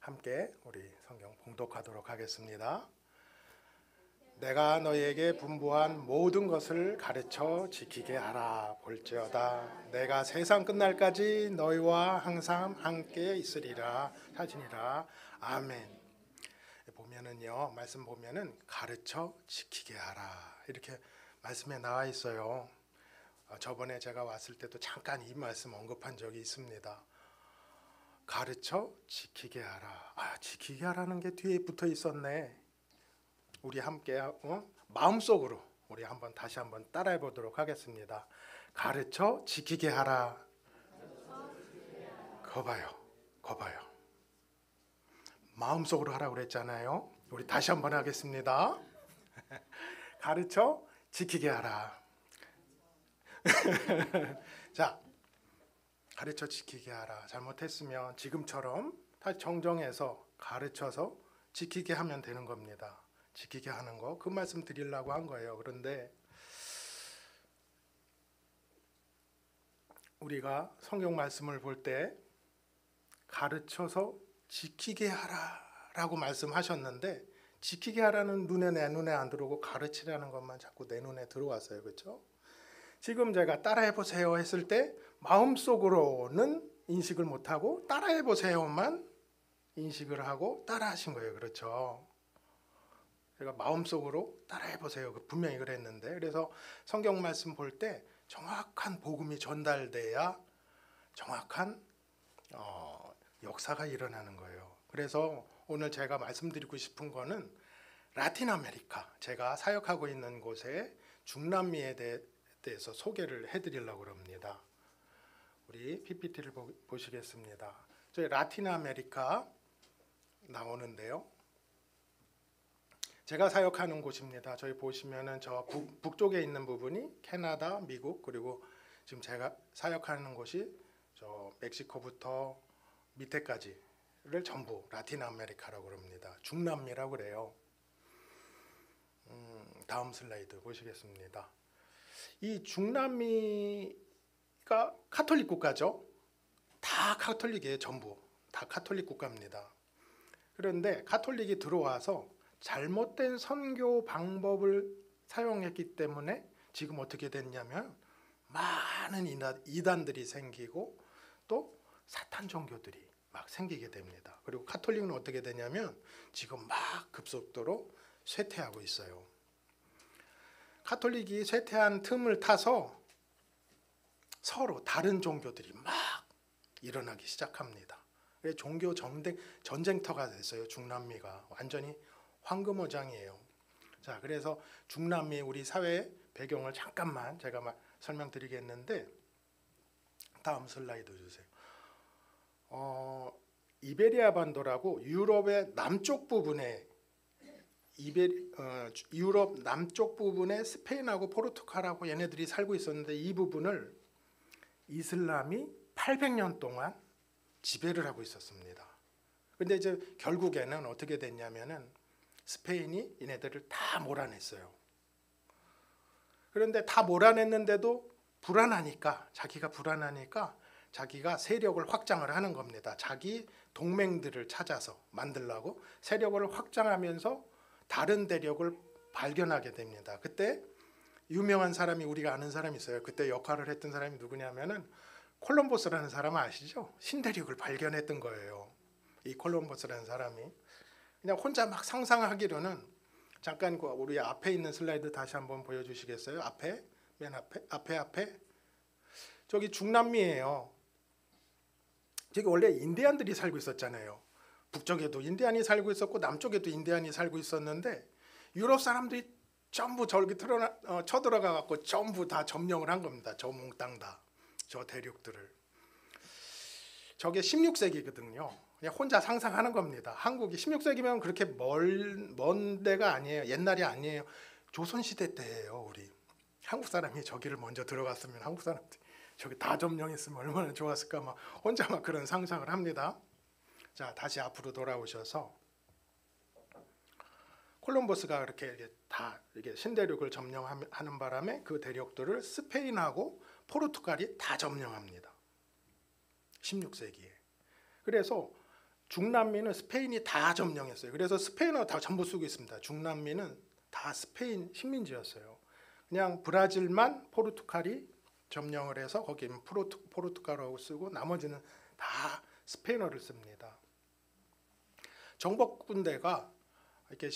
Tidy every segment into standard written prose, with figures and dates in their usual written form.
함께 우리 성경 봉독하도록 하겠습니다. 내가 너희에게 분부한 모든 것을 가르쳐 지키게 하라. 볼지어다 내가 세상 끝날까지 너희와 항상 함께 있으리라 하시니라. 아멘. 보면은요, 말씀 보면은 가르쳐 지키게 하라 이렇게 말씀에 나와 있어요. 저번에 제가 왔을 때도 잠깐 이 말씀 언급한 적이 있습니다. 가르쳐 지키게 하라. 지키게 하라는 게 뒤에 붙어 있었네. 우리 함께 마음속으로 우리 다시 한번 따라해 보도록 하겠습니다. 가르쳐 지키게 하라. 거봐요. 마음속으로 하라고 그랬잖아요. 우리 다시 한번 하겠습니다. 가르쳐 지키게 하라. 자, 가르쳐 지키게 하라. 잘못했으면 지금처럼 다시 정정해서 가르쳐서 지키게 하면 되는 겁니다. 지키게 하는 거, 그 말씀 드리려고 한 거예요. 그런데 우리가 성경 말씀을 볼 때 가르쳐서 지키게 하라라고 말씀하셨는데, 지키게 하라는 내 눈에 안 들어오고 가르치라는 것만 자꾸 내 눈에 들어왔어요. 그렇죠? 지금 제가 따라해 보세요 했을 때 마음속으로는 인식을 못하고 따라해 보세요만 인식을 하고 따라하신 거예요. 그렇죠? 제가 마음속으로 따라해 보세요 분명히 그랬는데, 그래서 성경 말씀 볼 때 정확한 복음이 전달돼야 정확한 역사가 일어나는 거예요. 그래서 오늘 제가 말씀드리고 싶은 거는 라틴 아메리카, 제가 사역하고 있는 곳의 중남미에 대해서 소개를 해드리려고 합니다. 우리 PPT를 보시겠습니다. 저희 라틴 아메리카 나오는데요. 제가 사역하는 곳입니다. 저희 보시면은 저 북쪽에 있는 부분이 캐나다, 미국, 그리고 지금 제가 사역하는 곳이 저 멕시코부터 밑에까지를 전부 라틴 아메리카라고 합니다. 중남미라고 그래요. 다음 슬라이드 보시겠습니다. 이 중남미가 카톨릭 국가죠. 다 카톨릭이에요. 전부 다 카톨릭 국가입니다. 그런데 카톨릭이 들어와서 잘못된 선교 방법을 사용했기 때문에 지금 어떻게 됐냐면 많은 이단들이 생기고 또 사탄 종교들이 막 생기게 됩니다. 그리고 카톨릭은 어떻게 되냐면 지금 막 급속도로 쇠퇴하고 있어요. 카톨릭이 쇠퇴한 틈을 타서 서로 다른 종교들이 막 일어나기 시작합니다. 종교 전쟁터가 됐어요. 중남미가 완전히 황금어장이에요. 자, 그래서 중남미 우리 사회 배경을 잠깐만 제가 설명드리겠는데, 다음 슬라이드 주세요. 이베리아 반도라고 유럽의 남쪽 부분에 유럽 남쪽 부분에 스페인하고 포르투갈하고 얘네들이 살고 있었는데, 이 부분을 이슬람이 800년 동안 지배를 하고 있었습니다. 근데 이제 결국에는 어떻게 됐냐면은 스페인이 얘네들을 다 몰아냈어요. 그런데 다 몰아냈는데도 자기가 불안하니까 자기가 세력을 확장을 하는 겁니다. 자기 동맹들을 찾아서 만들려고 세력을 확장하면서 다른 대력을 발견하게 됩니다. 그때 유명한 사람이, 우리가 아는 사람이 있어요. 그때 역할을 했던 사람이 누구냐면은 콜럼버스라는 사람 아시죠? 신대륙을 발견했던 거예요. 이 콜럼버스라는 사람이 그냥 혼자 막 상상하기로는, 잠깐 우리 앞에 있는 슬라이드 다시 한번 보여주시겠어요? 맨 앞에 저기 중남미예요. 저기 원래 인디안들이 살고 있었잖아요. 북쪽에도 인디안이 살고 있었고 남쪽에도 인디안이 살고 있었는데, 유럽 사람들이 전부 저기 쳐들어가 갖고 전부 다 점령을 한 겁니다. 저 몽땅 다, 저 대륙들을. 저게 16세기거든요. 그냥 혼자 상상하는 겁니다. 한국이 16세기면 그렇게 먼 데가 아니에요. 옛날이 아니에요. 조선시대 때예요. 우리 한국 사람이 저기를 먼저 들어갔으면 한국 사람들이 저기 다 점령했으면 얼마나 좋았을까, 막 혼자 막 그런 상상을 합니다. 자, 다시 앞으로 돌아오셔서 콜럼버스가 이렇게 다 신대륙을 점령하는 바람에 그 대륙들을 스페인하고 포르투갈이 다 점령합니다. 16세기에. 그래서 중남미는 스페인이 다 점령했어요. 그래서 스페인어 다 전부 쓰고 있습니다. 중남미는 다 스페인 식민지였어요. 그냥 브라질만 포르투갈이 점령을 해서 거기는 포르투갈어고 쓰고 나머지는 다 스페인어를 씁니다. 정복 군대가 이렇게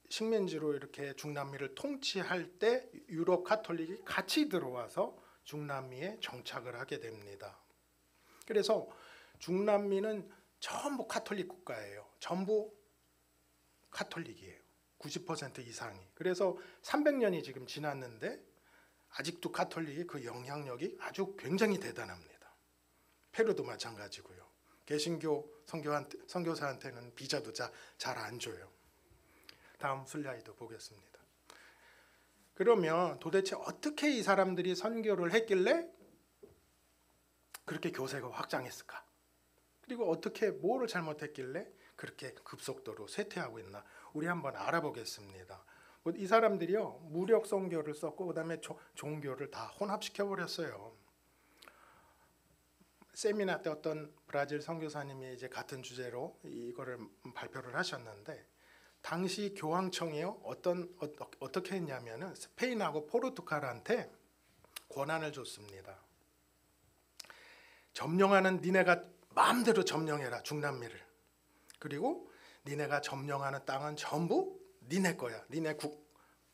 식민지로 이렇게 중남미를 통치할 때 유럽 가톨릭이 같이 들어와서 중남미에 정착을 하게 됩니다. 그래서 중남미는 전부 가톨릭 국가예요. 전부 가톨릭이에요. 90% 이상이. 그래서 300년이 지금 지났는데 아직도 가톨릭의 그 영향력이 아주 굉장히 대단합니다. 페루도 마찬가지고요. 개신교 선교사한테는 비자도 잘 안 줘요. 다음 슬라이드 보겠습니다. 그러면 도대체 어떻게 이 사람들이 선교를 했길래 그렇게 교세가 확장했을까? 그리고 어떻게 뭐를 잘못했길래 그렇게 급속도로 쇠퇴하고 있나? 우리 한번 알아보겠습니다. 이 사람들이요 무력 선교를 썼고 그다음에 종교를 다 혼합시켜 버렸어요. 세미나 때 어떤 브라질 선교사님이 이제 같은 주제로 이거를 발표를 하셨는데 당시 교황청이요 어떻게 했냐면은 스페인하고 포르투갈한테 권한을 줬습니다. 점령하는 니네가 마음대로 점령해라 중남미를. 그리고 니네가 점령하는 땅은 전부 니네 거야. 니네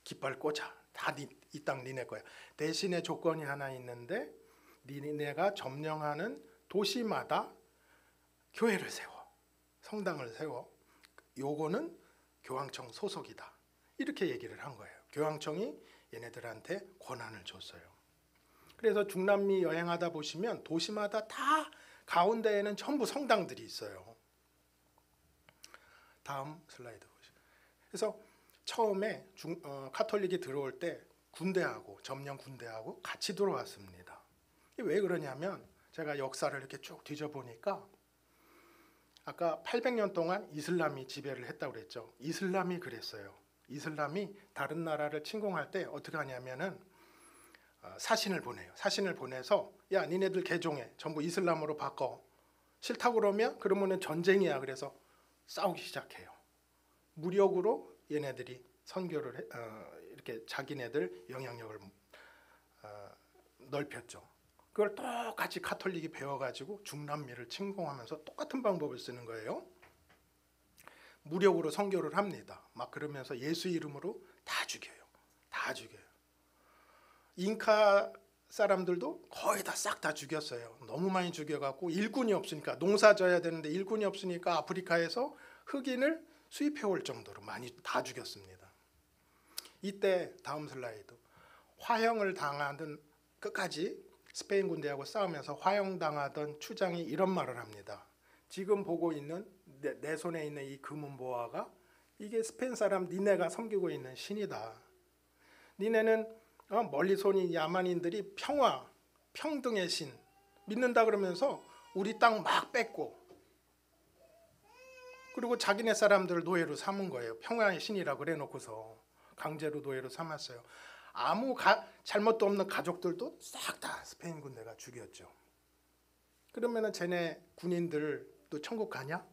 깃발 꽂아. 다 이 땅 니네 거야. 대신에 조건이 하나 있는데 니네가 점령하는 도시마다 교회를 세워. 성당을 세워. 요거는 교황청 소속이다. 이렇게 얘기를 한 거예요. 교황청이 얘네들한테 권한을 줬어요. 그래서 중남미 여행하다 보시면 도시마다 다 가운데에는 전부 성당들이 있어요. 다음 슬라이드 보시죠. 그래서 처음에 가톨릭이 들어올 때 점령 군대하고 같이 들어왔습니다. 이게 왜 그러냐면 제가 역사를 이렇게 쭉 뒤져보니까 아까 800년 동안 이슬람이 지배를 했다고 그랬죠. 이슬람이 그랬어요. 이슬람이 다른 나라를 침공할 때 어떻게 하냐면은 사신을 보내요. 사신을 보내서 야 니네들 개종해. 전부 이슬람으로 바꿔. 싫다고 그러면은 전쟁이야. 그래서 싸우기 시작해요. 무력으로 얘네들이 선교를 이렇게 자기네들 영향력을 넓혔죠. 그걸 똑같이 가톨릭이 배워가지고 중남미를 침공하면서 똑같은 방법을 쓰는 거예요. 무력으로 선교를 합니다. 막 그러면서 예수 이름으로 다 죽여요. 다 죽여요. 잉카 사람들도 거의 다 싹 다 죽였어요. 너무 많이 죽여갖고 일꾼이 없으니까 농사 져야 되는데 일꾼이 없으니까 아프리카에서 흑인을 수입해 올 정도로 많이 다 죽였습니다. 이때 다음 슬라이드 화형을 당하던 끝까지 스페인 군대하고 싸우면서 화형당하던 추장이 이런 말을 합니다. 지금 보고 있는 내 손에 있는 이 금은 보화가 이게 스페인 사람 니네가 섬기고 있는 신이다. 니네는 멀리손인 야만인들이 평화, 평등의 신 믿는다 그러면서 우리 땅 막 뺏고 그리고 자기네 사람들을 노예로 삼은 거예요. 평화의 신이라고 그래놓고서 강제로 노예로 삼았어요. 아무 잘못도 없는 가족들도 싹 다 스페인 군대가 죽였죠. 그러면은 쟤네 군인들도 천국 가냐?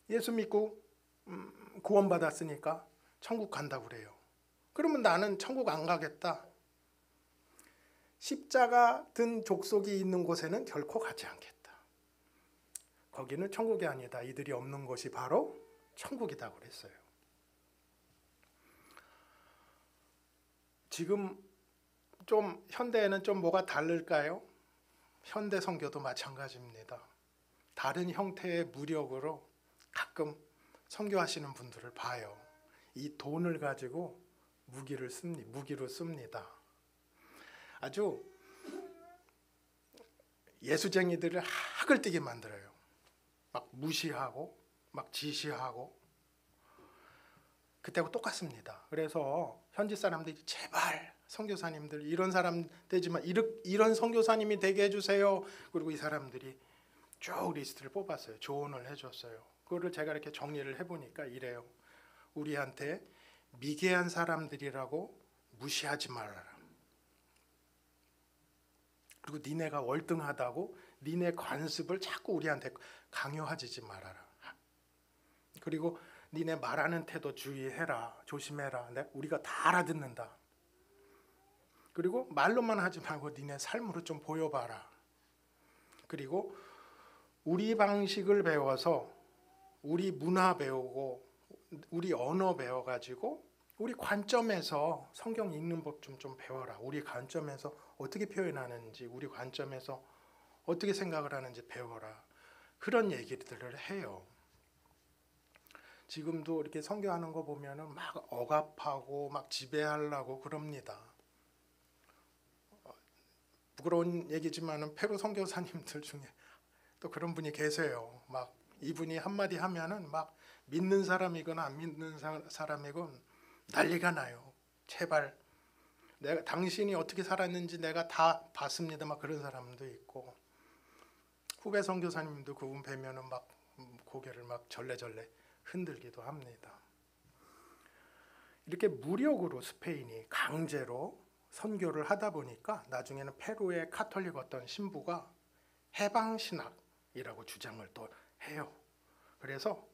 예수 믿고 구원받았으니까 천국 간다고 그래요. 그러면 나는 천국 안 가겠다. 십자가 든 족속이 있는 곳에는 결코 가지 않겠다. 거기는 천국이 아니다. 이들이 없는 곳이 바로 천국이라고 그랬어요. 지금 좀 현대에는 좀 뭐가 다를까요? 현대 선교도 마찬가지입니다. 다른 형태의 무력으로 가끔 선교하시는 분들을 봐요. 이 돈을 가지고 무기로 씁니다. 아주 예수쟁이들을 학을 띠게 만들어요. 막 무시하고 막 지시하고 그때하고 똑같습니다. 그래서 현지 사람들이 제발 선교사님들 이런 사람 되지만 이런 선교사님이 되게 해주세요. 그리고 이 사람들이 쭉 리스트를 뽑았어요. 조언을 해줬어요. 그거를 제가 이렇게 정리를 해보니까 이래요. 우리한테 미개한 사람들이라고 무시하지 말아라. 그리고 니네가 월등하다고 니네 관습을 자꾸 우리한테 강요하지 말아라. 그리고 니네 말하는 태도 주의해라. 조심해라. 우리가 다 알아듣는다. 그리고 말로만 하지 말고 니네 삶으로 좀 보여봐라. 그리고 우리 방식을 배워서 우리 문화 배우고 우리 언어 배워가지고 우리 관점에서 성경 읽는 법 좀 배워라. 우리 관점에서 어떻게 표현하는지, 우리 관점에서 어떻게 생각을 하는지 배워라. 그런 얘기들을 해요. 지금도 이렇게 선교하는 거 보면은 막 억압하고 막 지배하려고 그럽니다. 부끄러운 얘기지만은 페루 선교사님들 중에 또 그런 분이 계세요. 막 이분이 한마디 하면은 막 믿는 사람이거나 안 믿는 사람이건 난리가 나요. 제발 내가 당신이 어떻게 살았는지 내가 다 봤습니다. 막 그런 사람도 있고, 후배 선교사님도 그분 뵈면은 막 고개를 막 절레절레 흔들기도 합니다. 이렇게 무력으로 스페인이 강제로 선교를 하다 보니까 나중에는 페루의 카톨릭 어떤 신부가 해방신학이라고 주장을 또 해요. 그래서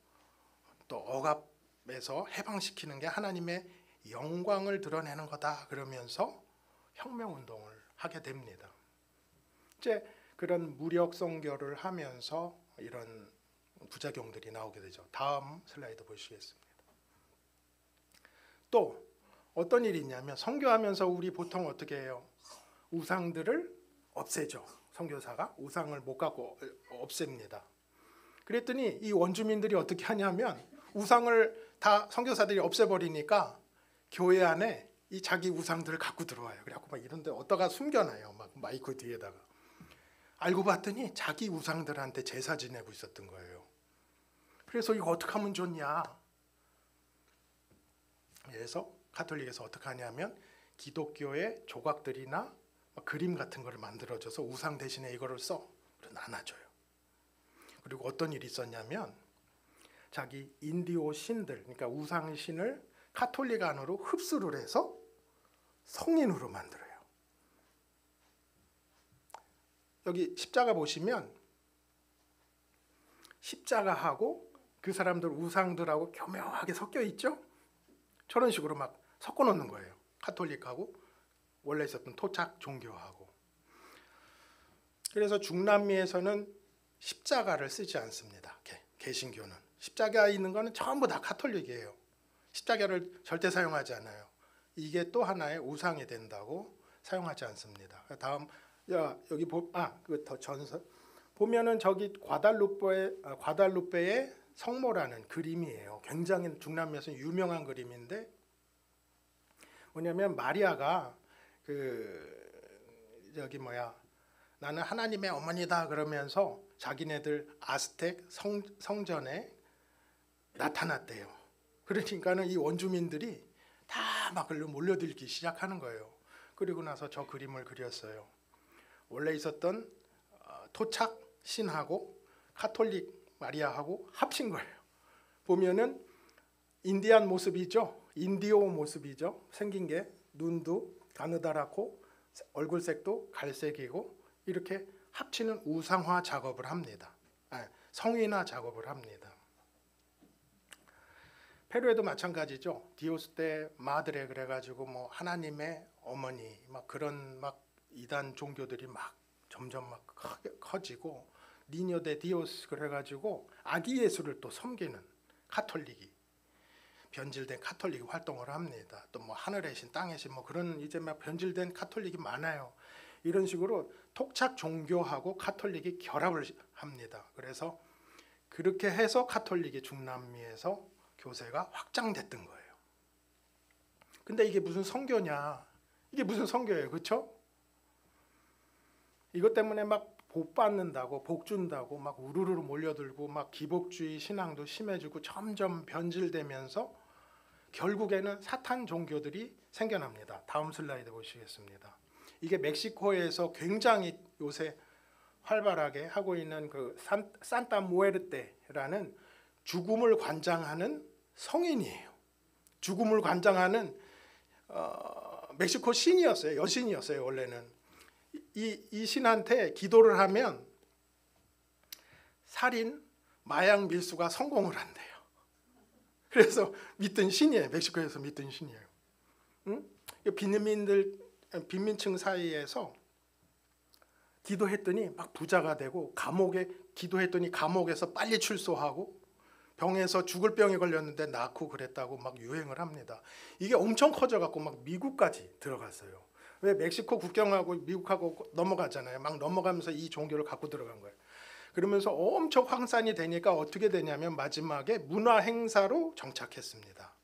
또 억압에서 해방시키는 게 하나님의 영광을 드러내는 거다 그러면서 혁명운동을 하게 됩니다. 이제 그런 무력 선교를 하면서 이런 부작용들이 나오게 되죠. 다음 슬라이드 보시겠습니다. 또 어떤 일이 있냐면 선교하면서 우리 보통 어떻게 해요? 우상들을 없애죠. 선교사가 우상을 못 갖고 없앱니다. 그랬더니 이 원주민들이 어떻게 하냐면 우상을 다 선교사들이 없애버리니까 교회 안에 이 자기 우상들을 갖고 들어와요. 그래갖고 막 이런데 어디다가 숨겨놔요. 막 마이크 뒤에다가. 알고 봤더니 자기 우상들한테 제사 지내고 있었던 거예요. 그래서 이거 어떻게 하면 좋냐? 그래서 카톨릭에서 어떻게 하냐면 기독교의 조각들이나 그림 같은 거를 만들어줘서 우상 대신에 이거를 써. 그래서 나눠줘요. 그리고 어떤 일이 있었냐면 자기 인디오 신들, 그러니까 우상 신을 카톨릭 안으로 흡수를 해서 성인으로 만들어요. 여기 십자가 보시면 십자가하고 그 사람들 우상들하고 교묘하게 섞여 있죠? 저런 식으로 막 섞어 놓는 거예요. 카톨릭하고 원래 있었던 토착 종교하고. 그래서 중남미에서는 십자가를 쓰지 않습니다. 개신교는. 십자가 있는 거는 전부 다 카톨릭이에요. 십자가를 절대 사용하지 않아요. 이게 또 하나의 우상이 된다고 사용하지 않습니다. 다음 여기 그 더 전서 보면은 저기 과달루페의 성모라는 그림이에요. 굉장히 중남미에서 유명한 그림인데 뭐냐면 마리아가 나는 하나님의 어머니다 그러면서 자기네들 아스텍 성전에 나타났대요. 그러니까는 이 원주민들이 다 막 몰려들기 시작하는 거예요. 그리고 나서 저 그림을 그렸어요. 원래 있었던 토착 신하고 카톨릭 마리아하고 합친 거예요. 보면은 인디안 모습이죠. 인디오 모습이죠. 생긴 게 눈도 가느다랗고 얼굴색도 갈색이고 이렇게 합치는 우상화 작업을 합니다. 성인화 작업을 합니다. 페루에도 마찬가지죠. 디오스 때 마드레 그래가지고 뭐 하나님의 어머니 막 그런 막 이단 종교들이 막 점점 막 커지고 니뇨 데 디오스 그래가지고 아기 예수를 또 섬기는 카톨릭이 변질된 카톨릭이 활동을 합니다. 또 뭐 하늘의 신, 땅의 신 뭐 그런 이제 막 변질된 카톨릭이 많아요. 이런 식으로 토착 종교하고 카톨릭이 결합을 합니다. 그래서 그렇게 해서 카톨릭이 중남미에서 교세가 확장됐던 거예요. 근데 이게 무슨 선교냐? 이게 무슨 선교예요, 그렇죠? 이것 때문에 막 복 받는다고, 복 준다고 막 우르르 몰려들고 막 기복주의 신앙도 심해지고 점점 변질되면서 결국에는 사탄 종교들이 생겨납니다. 다음 슬라이드 보시겠습니다. 이게 멕시코에서 굉장히 요새 활발하게 하고 있는 그 산타 무에르테라는 죽음을 관장하는 성인이에요. 죽음을 관장하는 멕시코 신이었어요. 여신이었어요. 원래는 이 신한테 기도를 하면 살인, 마약 밀수가 성공을 한대요. 그래서 믿던 신이에요. 멕시코에서 믿던 신이에요. 응? 빈민층 사이에서 기도했더니 막 부자가 되고, 감옥에 기도했더니 감옥에서 빨리 출소하고, 병에서 죽을 병에 걸렸는데 낫고 그랬다고 막 유행을 합니다. 이게 엄청 커져갖고 막 미국까지 들어갔어요. 왜 멕시코 국경하고 미국하고 넘어가잖아요. 막 넘어가면서 이 종교를 갖고 들어간 거예요. 그러면서 엄청 확산이 되니까 어떻게 되냐면 마지막에 문화 행사로 정착했습니다.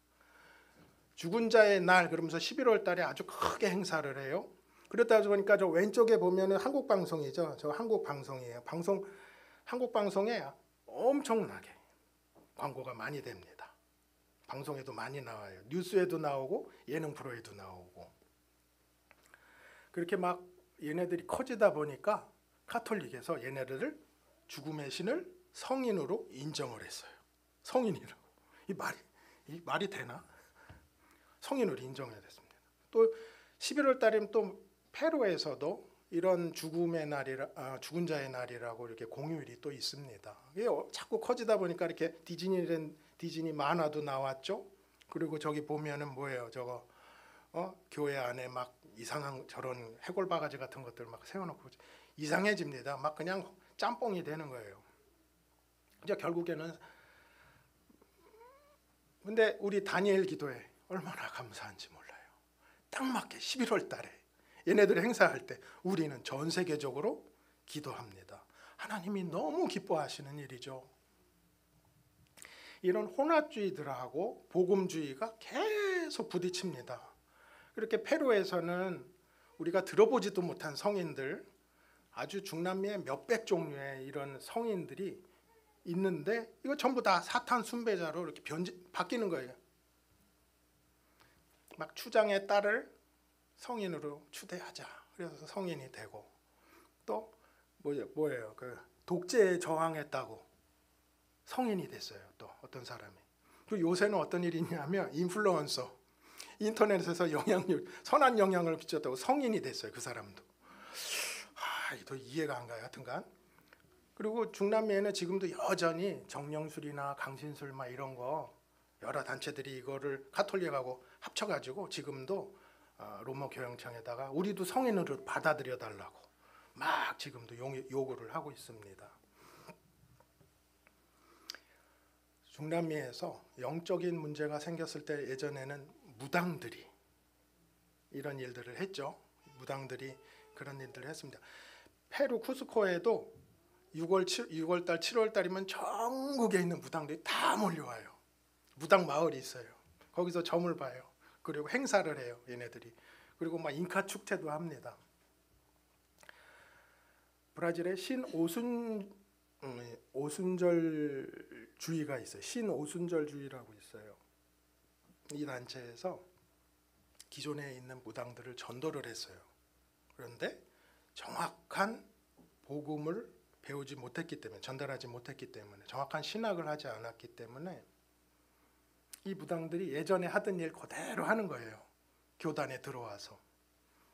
죽은 자의 날 그러면서 11월 달에 아주 크게 행사를 해요. 그러다 보니까 저 왼쪽에 보면은 한국 방송이죠. 저 한국 방송이에요. 한국 방송에 엄청나게 광고가 많이 됩니다. 방송에도 많이 나와요. 뉴스에도 나오고 예능 프로에도 나오고. 그렇게 막 얘네들이 커지다 보니까 카톨릭에서 얘네들을 죽음의 신을 성인으로 인정을 했어요. 성인이라고. 이 말이 되나? 성인으로 인정해야 됐습니다. 또 11월 달이면 또 페루에서도 이런 죽은 자의 날이라고 이렇게 공휴일이 또 있습니다. 이게 자꾸 커지다 보니까 이렇게 디즈니 만화도 나왔죠. 그리고 저기 보면은 뭐예요? 저거 교회 안에 막 이상한 저런 해골 바가지 같은 것들 막 세워놓고 이상해집니다. 막 그냥 짬뽕이 되는 거예요. 이제 결국에는 근데 우리 다니엘 기도에 얼마나 감사한지 몰라요. 딱 맞게 11월 달에 얘네들 행사할 때 우리는 전 세계적으로 기도합니다. 하나님이 너무 기뻐하시는 일이죠. 이런 혼합주의들하고 복음주의가 계속 부딪힙니다. 그렇게 페루에서는 우리가 들어보지도 못한 성인들, 아주 중남미의 몇백 종류의 이런 성인들이 있는데 이거 전부 다 사탄 숭배자로 이렇게 바뀌는 거예요. 막 추장의 딸을 성인으로 추대하자. 그래서 성인이 되고, 또 뭐예요? 그 독재에 저항했다고 성인이 됐어요. 또 어떤 사람이. 그리고 요새는 어떤 일이 있냐면 인플루언서, 인터넷에서 선한 영향을 끼쳤다고 성인이 됐어요. 그 사람도. 또 이해가 안 가요. 하여튼간. 그리고 중남미에는 지금도 여전히 정령술이나 강신술 막 이런 거 여러 단체들이 이거를 카톨릭하고 합쳐가지고 지금도 로마 교영청에다가 우리도 성인으로 받아들여 달라고 막 지금도 요구를 하고 있습니다. 중남미에서 영적인 문제가 생겼을 때 예전에는 무당들이 이런 일들을 했죠. 무당들이 그런 일들을 했습니다. 페루 쿠스코에도 6월달 7월달이면 전국에 있는 무당들이 다 몰려와요. 무당 마을이 있어요. 거기서 점을 봐요. 그리고 행사를 해요. 얘네들이. 그리고 막 잉카 축제도 합니다. 브라질에 오순절주의가 있어요. 신오순절주의라고 있어요. 이 단체에서 기존에 있는 무당들을 전도를 했어요. 그런데 정확한 복음을 배우지 못했기 때문에, 전달하지 못했기 때문에, 정확한 신학을 하지 않았기 때문에 이 무당들이 예전에 하던 일 그대로 하는 거예요. 교단에 들어와서.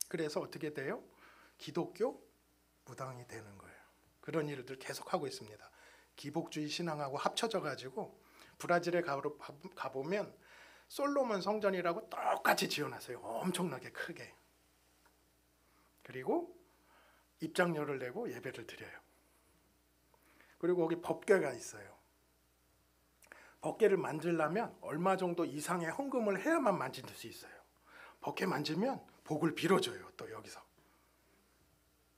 그래서 어떻게 돼요? 기독교 무당이 되는 거예요. 그런 일들 계속하고 있습니다. 기복주의 신앙하고 합쳐져 가지고 브라질에 가보면 솔로몬 성전이라고 똑같이 지어놨어요. 엄청나게 크게. 그리고 입장료를 내고 예배를 드려요. 그리고 거기 법궤가 있어요. 법궤를 만들려면 얼마 정도 이상의 헌금을 해야만 만질 수 있어요. 법궤 만지면 복을 빌어줘요. 또 여기서.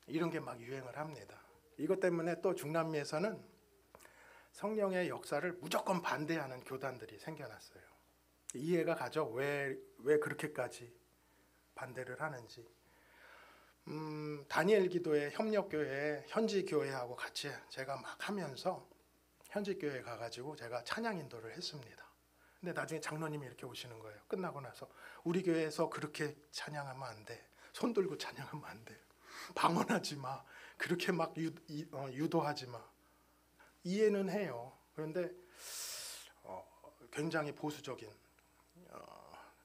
이런 게 막 유행을 합니다. 이것 때문에 또 중남미에서는 성령의 역사를 무조건 반대하는 교단들이 생겨났어요. 이해가 가죠. 왜 그렇게까지 반대를 하는지. 다니엘 기도회 협력교회 현지 교회하고 같이 제가 막 하면서 현지 교회에 가가지고 제가 찬양 인도를 했습니다. 근데 나중에 장로님이 이렇게 오시는 거예요. 끝나고 나서 우리 교회에서 그렇게 찬양하면 안 돼. 손 들고 찬양하면 안 돼. 방언하지 마. 그렇게 막 유도하지 마. 이해는 해요. 그런데 굉장히 보수적인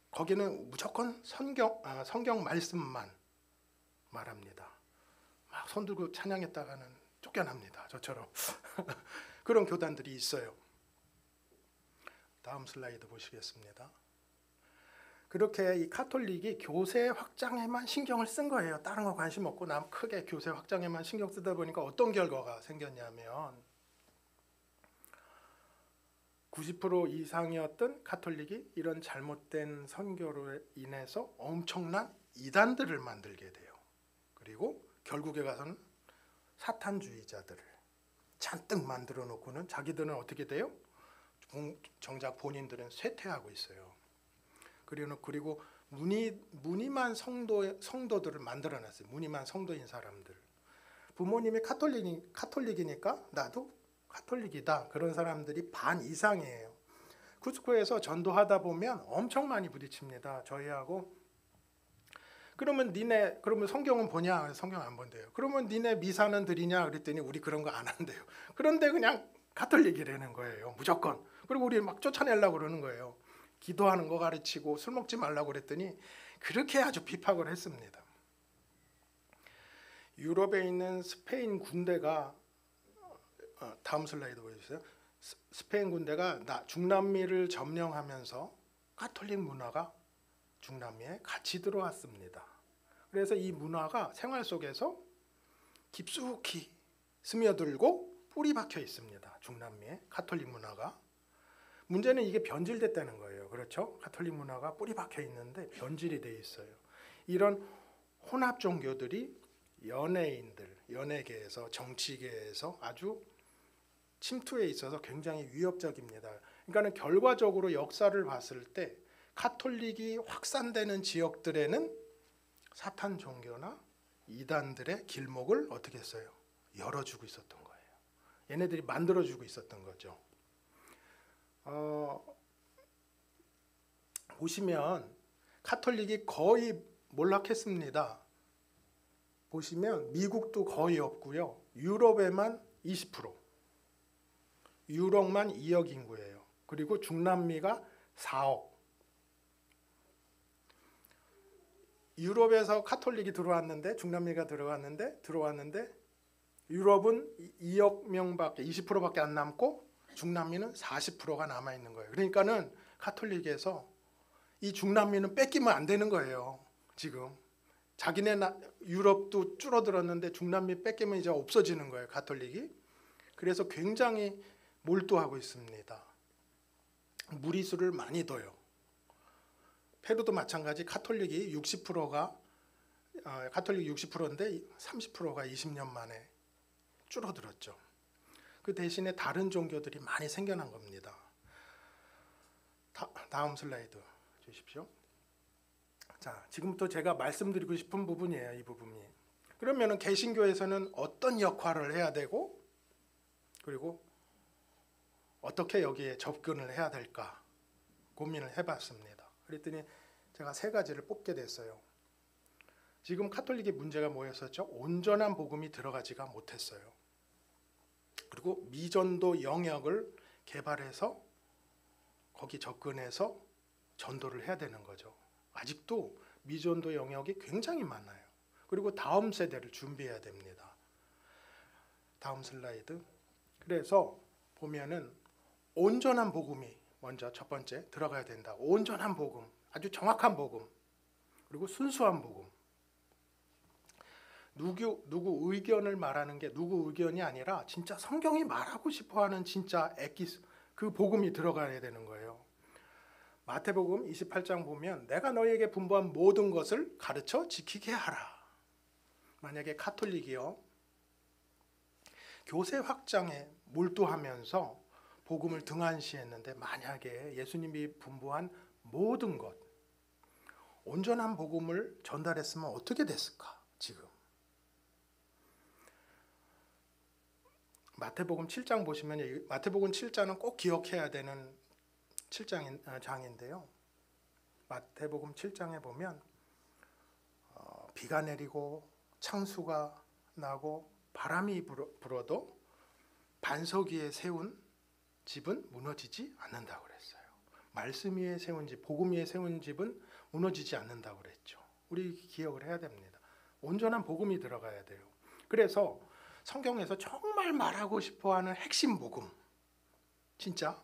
거기는 무조건 성경 말씀만 말합니다. 막 손 들고 찬양했다가는 쫓겨납니다. 저처럼. 그런 교단들이 있어요. 다음 슬라이드 보시겠습니다. 그렇게 이 카톨릭이 교세 확장에만 신경을 쓴 거예요. 다른 거 관심 없고 남 크게 교세 확장에만 신경 쓰다 보니까 어떤 결과가 생겼냐면 90% 이상이었던 카톨릭이 이런 잘못된 선교로 인해서 엄청난 이단들을 만들게 돼요. 그리고 결국에 가서는 사탄주의자들을 잔뜩 만들어 놓고는 자기들은 어떻게 돼요? 정작 본인들은 쇠퇴하고 있어요. 그리고 무늬만 성도들을 만들어놨어요. 무늬만 성도인 사람들. 부모님이 카톨릭이니까 나도 카톨릭이다. 그런 사람들이 반 이상이에요. 쿠스코에서 전도하다 보면 엄청 많이 부딪힙니다. 저희하고. 그러면 성경은 보냐? 성경 안 본대요. 그러면 니네 미사는 드리냐? 그랬더니 우리 그런 거 안 한대요. 그런데 그냥 카톨릭이라는 거예요. 무조건. 그리고 우리 막 쫓아내려고 그러는 거예요. 기도하는 거 가르치고 술 먹지 말라고 그랬더니 그렇게 아주 비판을 했습니다. 유럽에 있는 스페인 군대가 다음 슬라이드 보여주세요. 스페인 군대가 중남미를 점령하면서 가톨릭 문화가 중남미에 같이 들어왔습니다. 그래서 이 문화가 생활 속에서 깊숙이 스며들고 뿌리 박혀 있습니다. 중남미에 가톨릭 문화가. 문제는 이게 변질됐다는 거예요. 그렇죠? 가톨릭 문화가 뿌리 박혀 있는데 변질이 돼 있어요. 이런 혼합 종교들이 연예인들, 연예계에서 정치계에서 아주 침투해 있어서 굉장히 위협적입니다. 그러니까 결과적으로 역사를 봤을 때 카톨릭이 확산되는 지역들에는 사탄 종교나 이단들의 길목을 어떻게 했어요? 열어주고 있었던 거예요. 얘네들이 만들어주고 있었던 거죠. 보시면 카톨릭이 거의 몰락했습니다. 보시면 미국도 거의 없고요. 유럽에만 20%, 유럽만 2억 인구예요. 그리고 중남미가 4억. 유럽에서 카톨릭이 들어왔는데 중남미가 들어왔는데 유럽은 2억 명밖에 20%밖에 안 남고 중남미는 40%가 남아 있는 거예요. 그러니까는 카톨릭에서 이 중남미는 뺏기면 안 되는 거예요. 지금 자기네 유럽도 줄어들었는데 중남미 뺏기면 이제 없어지는 거예요. 가톨릭이. 그래서 굉장히 몰두하고 있습니다. 무리수를 많이 둬요. 페루도 마찬가지. 카톨릭이 60%가 카톨릭 60%인데 30%가 20년 만에 줄어들었죠. 그 대신에 다른 종교들이 많이 생겨난 겁니다. 다음 슬라이드 주십시오. 자, 지금부터 제가 말씀드리고 싶은 부분이에요. 이 부분이. 그러면은 개신교에서는 어떤 역할을 해야 되고 그리고 어떻게 여기에 접근을 해야 될까 고민을 해봤습니다. 그랬더니 제가 세 가지를 뽑게 됐어요. 지금 카톨릭의 문제가 뭐였었죠? 온전한 복음이 들어가지가 못했어요. 그리고 미전도 영역을 개발해서 거기 접근해서 전도를 해야 되는 거죠. 아직도 미전도 영역이 굉장히 많아요. 그리고 다음 세대를 준비해야 됩니다. 다음 슬라이드. 그래서 보면은 온전한 복음이 먼저 첫 번째 들어가야 된다. 온전한 복음, 아주 정확한 복음, 그리고 순수한 복음. 누구 의견을 말하는 게 누구 의견이 아니라 진짜 성경이 말하고 싶어하는 진짜 에키스 그 복음이 들어가야 되는 거예요. 마태복음 28장 보면 내가 너희에게 분부한 모든 것을 가르쳐 지키게 하라. 만약에 카톨릭이요 교세 확장에 몰두하면서 복음을 등한시했는데 만약에 예수님이 분부한 모든 것 온전한 복음을 전달했으면 어떻게 됐을까? 지금 마태복음 7장 보시면 마태복음 7장은 꼭 기억해야 되는 7장인데요. 마태복음 7장에 보면 비가 내리고 창수가 나고 바람이 불어도 반석 위에 세운 집은 무너지지 않는다고 그랬어요. 말씀 위에 세운 집, 복음 위에 세운 집은 무너지지 않는다고 그랬죠. 우리 기억을 해야 됩니다. 온전한 복음이 들어가야 돼요. 그래서 성경에서 정말 말하고 싶어하는 핵심 복음, 진짜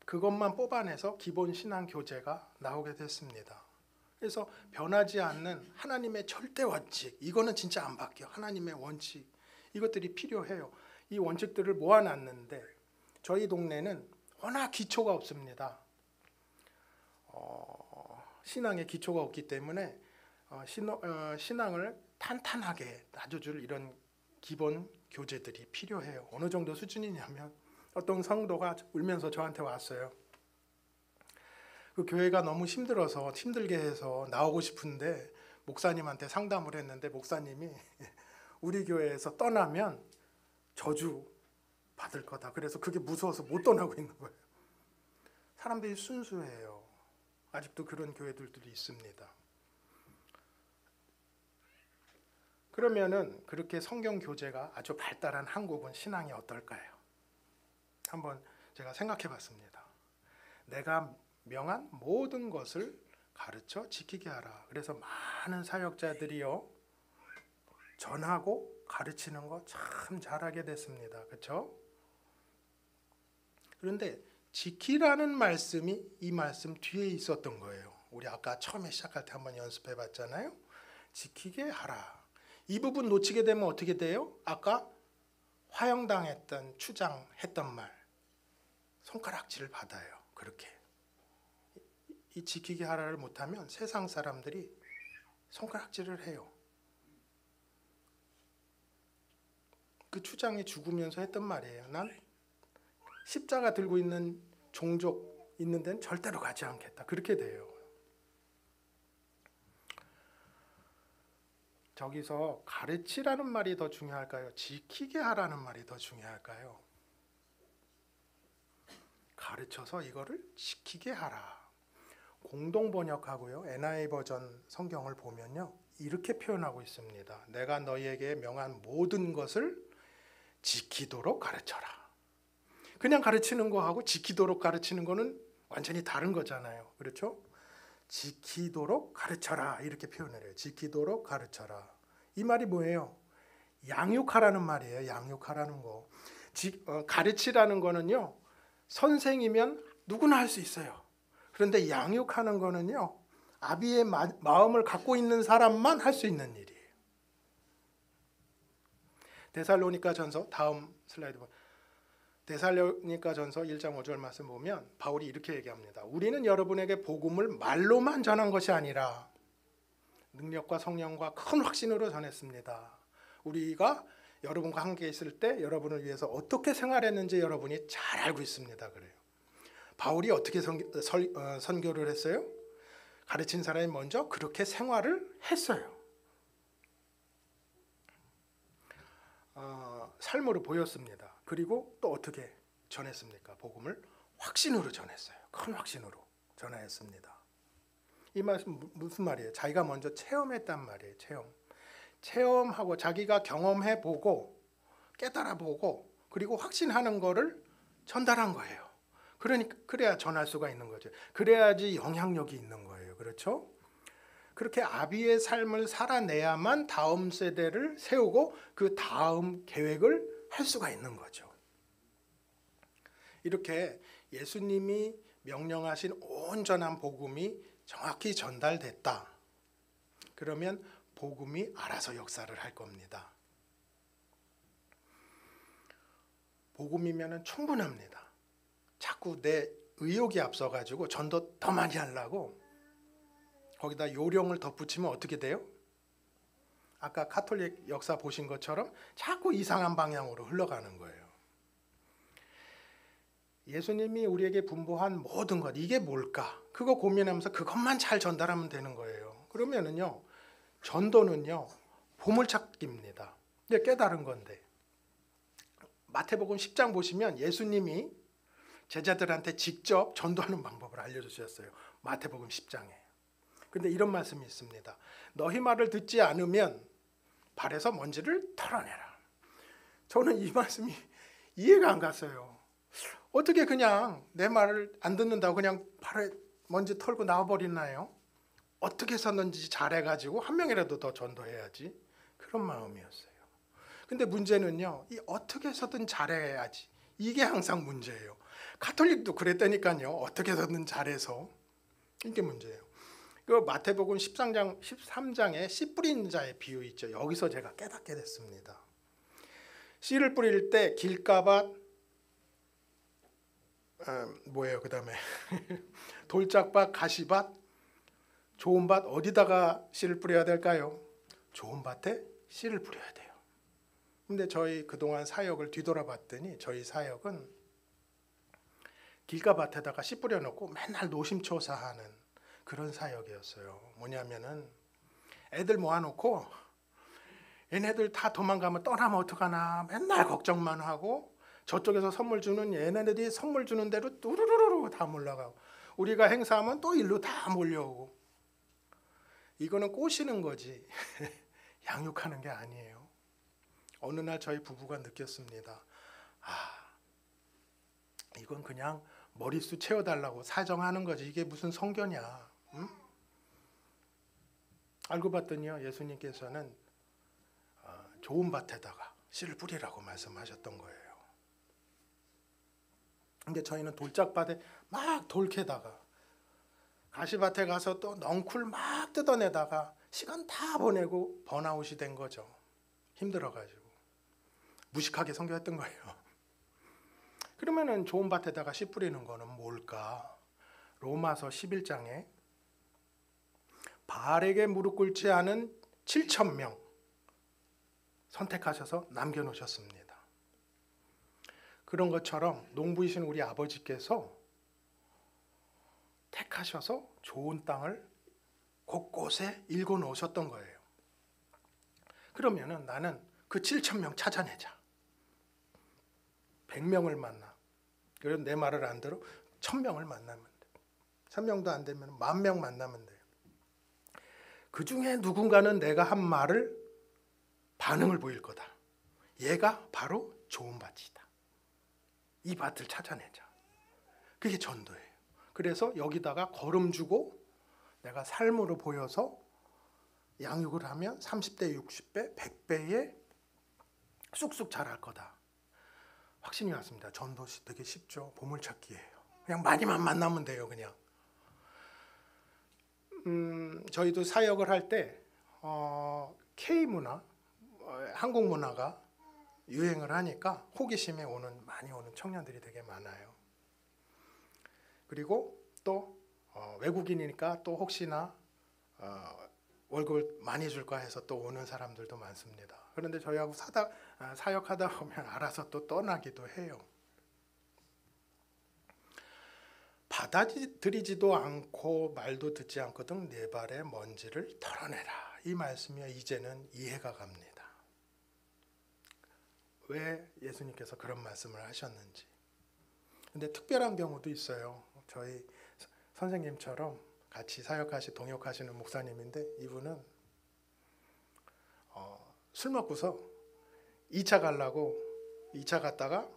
그것만 뽑아내서 기본 신앙 교재가 나오게 됐습니다. 그래서 변하지 않는 하나님의 절대 원칙, 이거는 진짜 안 바뀌어. 하나님의 원칙, 이것들이 필요해요. 이 원칙들을 모아놨는데 저희 동네는 워낙 기초가 없습니다. 신앙에 기초가 없기 때문에 신앙을 탄탄하게 다져줄 이런 기본 교재들이 필요해요. 어느 정도 수준이냐면 어떤 성도가 울면서 저한테 왔어요. 그 교회가 너무 힘들게 해서 나오고 싶은데 목사님한테 상담을 했는데 목사님이 우리 교회에서 떠나면 저주 받을 거다. 그래서 그게 무서워서 못 떠나고 있는 거예요. 사람들이 순수해요. 아직도 그런 교회들도 있습니다. 그러면은 그렇게 성경 교재가 아주 발달한 한국은 신앙이 어떨까요? 한번 제가 생각해 봤습니다. 내가 명한 모든 것을 가르쳐 지키게 하라. 그래서 많은 사역자들이요 전하고 가르치는 거 참 잘하게 됐습니다. 그렇죠? 그런데 지키라는 말씀이 이 말씀 뒤에 있었던 거예요. 우리 아까 처음에 시작할 때 한번 연습해 봤잖아요. 지키게 하라. 이 부분 놓치게 되면 어떻게 돼요? 아까 화형당했던 추장했던 말 손가락질을 받아요. 그렇게 이 지키게 하라를 못하면 세상 사람들이 손가락질을 해요. 그 추장이 죽으면서 했던 말이에요. 난 십자가 들고 있는 종족 있는 데는 절대로 가지 않겠다. 그렇게 돼요. 저기서 가르치라는 말이 더 중요할까요? 지키게 하라는 말이 더 중요할까요? 가르쳐서 이거를 지키게 하라. 공동 번역하고요. NIV 버전 성경을 보면요. 이렇게 표현하고 있습니다. 내가 너희에게 명한 모든 것을 지키도록 가르쳐라. 그냥 가르치는 거하고 지키도록 가르치는 거는 완전히 다른 거잖아요. 그렇죠? 지키도록 가르쳐라 이렇게 표현을 해요. 지키도록 가르쳐라. 이 말이 뭐예요? 양육하라는 말이에요. 양육하라는 거. 가르치라는 거는요. 선생이면 누구나 할 수 있어요. 그런데 양육하는 거는요. 아비의 마음을 갖고 있는 사람만 할 수 있는 일이에요. 데살로니가전서 다음 슬라이드 보면 데살로니가전서 1장 5절 말씀 보면 바울이 이렇게 얘기합니다. 우리는 여러분에게 복음을 말로만 전한 것이 아니라 능력과 성령과 큰 확신으로 전했습니다. 우리가 여러분과 함께 있을 때 여러분을 위해서 어떻게 생활했는지 여러분이 잘 알고 있습니다. 그래요. 바울이 어떻게 선교를 했어요? 가르친 사람이 먼저 그렇게 생활을 했어요. 삶으로 보였습니다. 그리고 또 어떻게 전했습니까? 복음을 확신으로 전했어요. 큰 확신으로 전하였습니다. 이 말씀 무슨 말이에요? 자기가 먼저 체험했단 말이에요. 체험하고 자기가 경험해보고 깨달아보고 그리고 확신하는 거를 전달한 거예요. 그러니까 그래야 전할 수가 있는 거죠. 그래야지 영향력이 있는 거예요. 그렇죠? 그렇게 아비의 삶을 살아내야만 다음 세대를 세우고 그 다음 계획을 할 수가 있는 거죠. 이렇게 예수님이 명령하신 온전한 복음이 정확히 전달됐다. 그러면 복음이 알아서 역사를 할 겁니다. 복음이면 충분합니다. 자꾸 내 의욕이 앞서가지고 전도 더 많이 하려고 거기다 요령을 덧붙이면 어떻게 돼요? 아까 가톨릭 역사 보신 것처럼 자꾸 이상한 방향으로 흘러가는 거예요. 예수님이 우리에게 분부한 모든 것 이게 뭘까? 그거 고민하면서 그것만 잘 전달하면 되는 거예요. 그러면은요 전도는요 보물찾기입니다. 이게 깨달은 건데 마태복음 10장 보시면 예수님이 제자들한테 직접 전도하는 방법을 알려주셨어요. 마태복음 10장에. 근데 이런 말씀이 있습니다. 너희 말을 듣지 않으면 발에서 먼지를 털어내라. 저는 이 말씀이 이해가 안 갔어요. 어떻게 그냥 내 말을 안 듣는다고 그냥 발에 먼지 털고 나와버리나요? 어떻게 해서든지 잘해가지고 한 명이라도 더 전도해야지. 그런 마음이었어요. 근데 문제는요, 이 어떻게 해서든 잘해야지, 이게 항상 문제예요. 가톨릭도 그랬다니까요. 어떻게 해서든 잘해서, 이게 문제예요. 그 마태복음 13장에 씨 뿌리는 자의 비유 있죠. 여기서 제가 깨닫게 됐습니다. 씨를 뿌릴 때 길가밭, 그 다음에 돌짝밭, 가시밭, 좋은 밭, 어디다가 씨를 뿌려야 될까요? 좋은 밭에 씨를 뿌려야 돼요. 근데 저희 그동안 사역을 뒤돌아봤더니 저희 사역은 길가밭에다가 씨 뿌려놓고 맨날 노심초사하는 그런 사역이었어요. 뭐냐면은 애들 모아놓고 얘네들 다 도망가면 떠나면 어떡하나 맨날 걱정만 하고, 저쪽에서 선물 주는 얘네들이 선물 주는 대로 뚜루루루 다 몰려가고, 우리가 행사하면 또 일로 다 몰려오고. 이거는 꼬시는 거지 양육하는 게 아니에요. 어느 날 저희 부부가 느꼈습니다. 이건 그냥 머릿수 채워달라고 사정하는 거지, 이게 무슨 성교냐. 응? 알고 봤더니요, 예수님께서는 좋은 밭에다가 씨를 뿌리라고 말씀하셨던 거예요. 근데 저희는 돌짝밭에 막 돌캐다가 가시밭에 가서 또 넝쿨 막 뜯어내다가 시간 다 보내고 번아웃이 된 거죠. 힘들어가지고 무식하게 선교했던 거예요. 그러면은 좋은 밭에다가 씨 뿌리는 거는 뭘까? 로마서 11장에 바알에게 무릎 꿇지 않은 7,000명 선택하셔서 남겨놓으셨습니다. 그런 것처럼 농부이신 우리 아버지께서 택하셔서 좋은 땅을 곳곳에 일궈 놓으셨던 거예요. 그러면은 나는 그 7,000명 찾아내자. 100명을 만나. 그럼 내 말을 안 들어 1,000명을 만나면 돼. 1,000명도 안 되면 10,000명 만나면 돼요. 그 중에 누군가는 내가 한 말을 반응을 보일 거다. 얘가 바로 좋은 밭이다. 이 밭을 찾아내자. 그게 전도예요. 그래서 여기다가 거름 주고 내가 삶으로 보여서 양육을 하면 30배, 60배, 100배에 쑥쑥 자랄 거다. 확신이 왔습니다. 전도 되게 쉽죠. 보물찾기예요. 그냥 많이만 만나면 돼요. 그냥. 저희도 사역을 할 때 K문화, 한국 문화가 유행을 하니까 호기심에 많이 오는 청년들이 되게 많아요. 그리고 또 외국인이니까 또 혹시나 월급을 많이 줄까 해서 또 오는 사람들도 많습니다. 그런데 저희하고 사역하다 보면 알아서 또 떠나기도 해요. 받아들이지도 않고 말도 듣지 않거든 네 발의 먼지를 털어내라. 이 말씀이 이제는 이해가 갑니다. 왜 예수님께서 그런 말씀을 하셨는지. 근데 특별한 경우도 있어요. 저희 선생님처럼 같이 동역하시는 목사님인데 이분은 술 먹고서 2차 가려고 2차 갔다가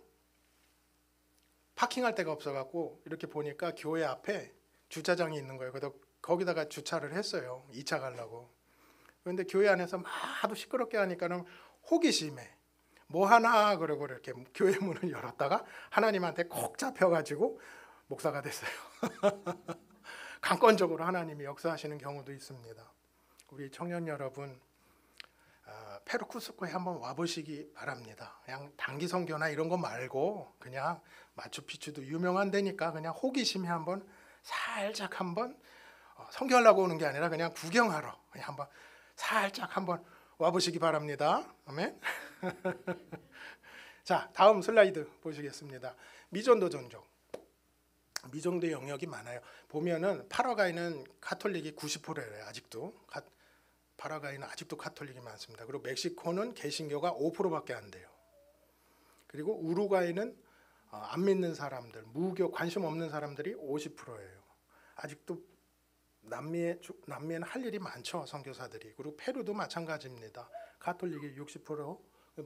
파킹할 데가 없어갖고 이렇게 보니까 교회 앞에 주차장이 있는 거예요. 그래서 거기다가 주차를 했어요. 2차 가려고. 그런데 교회 안에서 막 하도 시끄럽게 하니까는 호기심에 뭐 하나 그러고 이렇게 교회 문을 열었다가 하나님한테 콕 잡혀가지고 목사가 됐어요. 강권적으로 하나님이 역사하시는 경우도 있습니다. 우리 청년 여러분, 페루 쿠스코에 한번 와보시기 바랍니다. 그냥 단기 선교나 이런 거 말고 그냥 마추픽추도 유명한 데니까 그냥 호기심에 한번 살짝 한번 선교하려고 오는 게 아니라 그냥 구경하러 그냥 한번 살짝 한번 와보시기 바랍니다. 아멘. 자, 다음 슬라이드 보시겠습니다. 미전도 종족. 미전도 영역이 많아요. 보면은 파라과이는 카톨릭이 90%예요. 아직도. 파라과이는 아직도 카톨릭이 많습니다. 그리고 멕시코는 개신교가 5%밖에 안 돼요. 그리고 우루과이는 안 믿는 사람들, 무교 관심 없는 사람들이 50%예요. 아직도 남미에는 할 일이 많죠. 선교사들이. 그리고 페루도 마찬가지입니다. 카톨릭이 60%,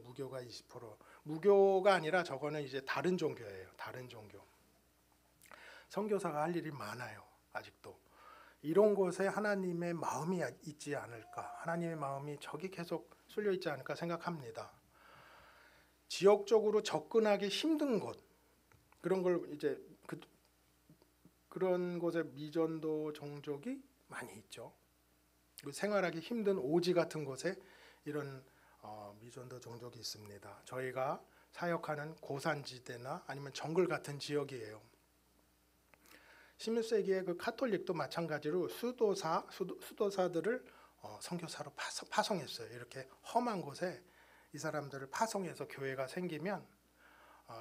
무교가 20%. 무교가 아니라 저거는 이제 다른 종교예요. 다른 종교. 선교사가 할 일이 많아요. 아직도. 이런 곳에 하나님의 마음이 있지 않을까, 하나님의 마음이 저기 계속 쏠려 있지 않을까 생각합니다. 지역적으로 접근하기 힘든 곳, 그런 걸 이제 그런 곳에 미전도 종족이 많이 있죠. 생활하기 힘든 오지 같은 곳에 이런 미전도 종족이 있습니다. 저희가 사역하는 고산지대나 아니면 정글 같은 지역이에요. 16세기에 그 카톨릭도 마찬가지로 수도사들을 선교사로 파송했어요. 이렇게 험한 곳에 이 사람들을 파송해서 교회가 생기면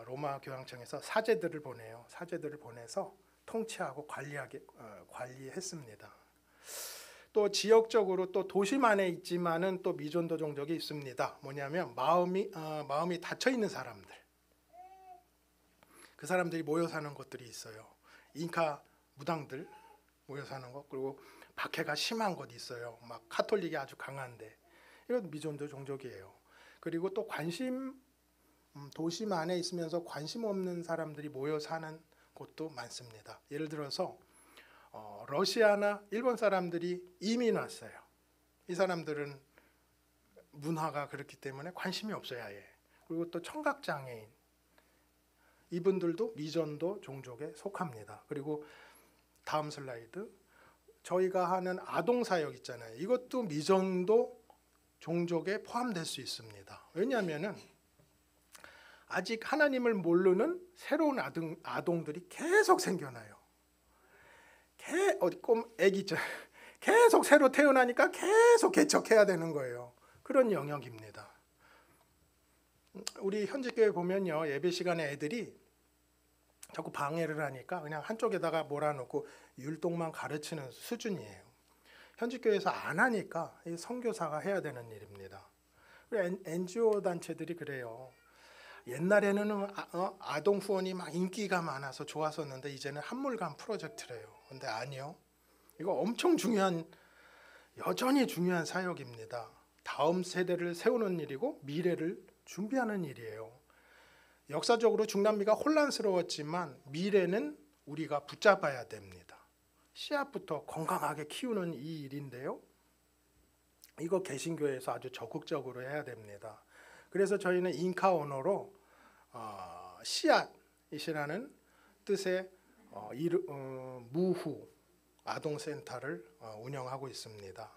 로마 교황청에서 사제들을 보내요. 사제들을 보내서 통치하고 관리했습니다. 또 지역적으로 또 도심 안에 있지만은 또 미존도 종족이 있습니다. 뭐냐면 마음이 닫혀 있는 사람들, 그 사람들이 모여 사는 곳들이 있어요. 잉카 무당들 모여 사는 것, 그리고 박해가 심한 곳이 있어요. 막 카톨릭이 아주 강한데, 이건 미존도 종족이에요. 그리고 또 도심 안에 있으면서 관심 없는 사람들이 모여 사는 곳도 많습니다. 예를 들어서 러시아나 일본 사람들이 이민 왔어요. 이 사람들은 문화가 그렇기 때문에 관심이 없어요, 아예. 그리고 또 청각장애인, 이분들도 미전도 종족에 속합니다. 그리고 다음 슬라이드, 저희가 하는 아동사역 있잖아요. 이것도 미전도 종족에 포함될 수 있습니다. 왜냐하면 아직 하나님을 모르는 새로운 아동들이 계속 생겨나요. 애기죠. 계속 새로 태어나니까 계속 개척해야 되는 거예요. 그런 영역입니다. 우리 현직교회 보면요, 예배 시간에 애들이 자꾸 방해를 하니까 그냥 한쪽에다가 몰아놓고 율동만 가르치는 수준이에요. 현직교회에서 안 하니까 선교사가 해야 되는 일입니다. NGO 단체들이 그래요. 옛날에는 아동 후원이 막 인기가 많아서 좋았었는데 이제는 한물간 프로젝트래요. 근데 아니요. 이거 엄청 여전히 중요한 사역입니다. 다음 세대를 세우는 일이고 미래를 준비하는 일이에요. 역사적으로 중남미가 혼란스러웠지만 미래는 우리가 붙잡아야 됩니다. 씨앗부터 건강하게 키우는 이 일인데요. 이거 개신교회에서 아주 적극적으로 해야 됩니다. 그래서 저희는 잉카 언어로 씨앗이라는 뜻의 무후 아동센터를 운영하고 있습니다.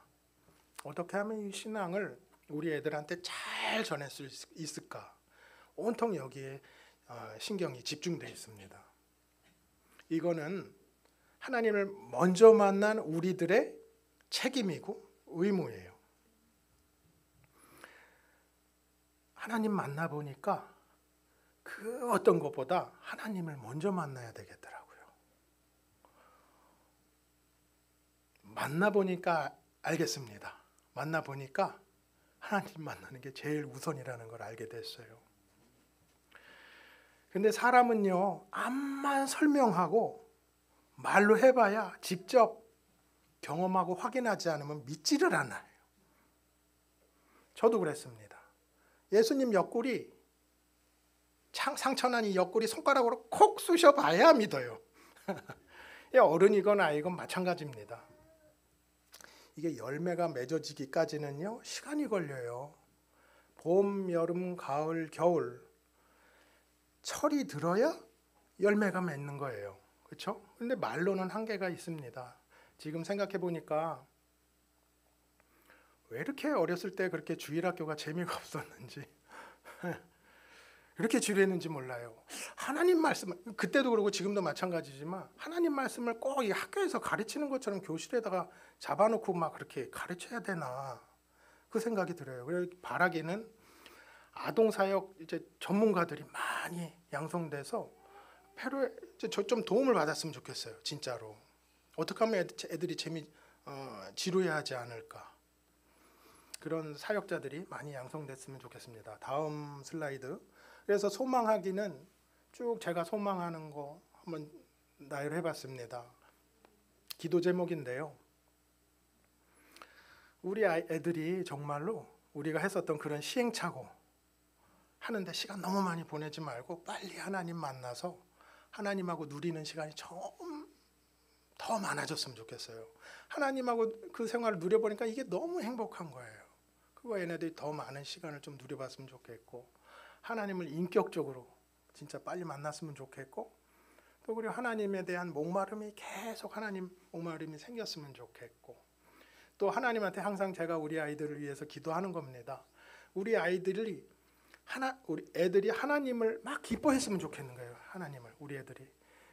어떻게 하면 이 신앙을 우리 애들한테 잘 전할 수 있을까? 온통 여기에 신경이 집중되어 있습니다. 이거는 하나님을 먼저 만난 우리들의 책임이고 의무예요. 하나님 만나보니까 그 어떤 것보다 하나님을 먼저 만나야 되겠더라고요. 만나보니까 알겠습니다. 만나보니까 하나님 만나는 게 제일 우선이라는 걸 알게 됐어요. 근데 사람은요, 암만 설명하고 말로 해봐야 직접 경험하고 확인하지 않으면 믿지를 않아요. 저도 그랬습니다. 예수님 옆구리, 상처난 이 옆구리 손가락으로 콕 쑤셔봐야 믿어요. 어른이건 아이건 마찬가지입니다. 이게 열매가 맺어지기까지는요, 시간이 걸려요. 봄, 여름, 가을, 겨울, 철이 들어야 열매가 맺는 거예요. 그렇죠? 근데 말로는 한계가 있습니다. 지금 생각해 보니까 왜 이렇게 어렸을 때 그렇게 주일학교가 재미가 없었는지 이렇게 지루했는지 몰라요. 하나님 말씀, 그때도 그러고 지금도 마찬가지지만 하나님 말씀을 꼭 이 학교에서 가르치는 것처럼 교실에다가 잡아놓고 막 그렇게 가르쳐야 되나, 그 생각이 들어요. 그래서 바라기는 아동사역 이제 전문가들이 많이 양성돼서 패로에 저 좀 도움을 받았으면 좋겠어요. 진짜로. 어떻게 하면 애들이 지루해하지 않을까. 그런 사역자들이 많이 양성됐으면 좋겠습니다. 다음 슬라이드. 그래서 소망하기는 쭉 제가 소망하는 거 한번 나열해봤습니다. 기도 제목인데요. 우리 애들이 정말로 우리가 했었던 그런 시행착오 하는데 시간 너무 많이 보내지 말고 빨리 하나님 만나서 하나님하고 누리는 시간이 좀 더 많아졌으면 좋겠어요. 하나님하고 그 생활을 누려보니까 이게 너무 행복한 거예요. 그거 얘네들이 더 많은 시간을 좀 누려봤으면 좋겠고, 하나님을 인격적으로 진짜 빨리 만났으면 좋겠고, 또 그리고 하나님에 대한 목마름이 계속 하나님 목마름이 생겼으면 좋겠고, 또 하나님한테 항상 제가 우리 아이들을 위해서 기도하는 겁니다. 우리 애들이 하나님을 막 기뻐했으면 좋겠는 거예요. 하나님을, 우리 애들이.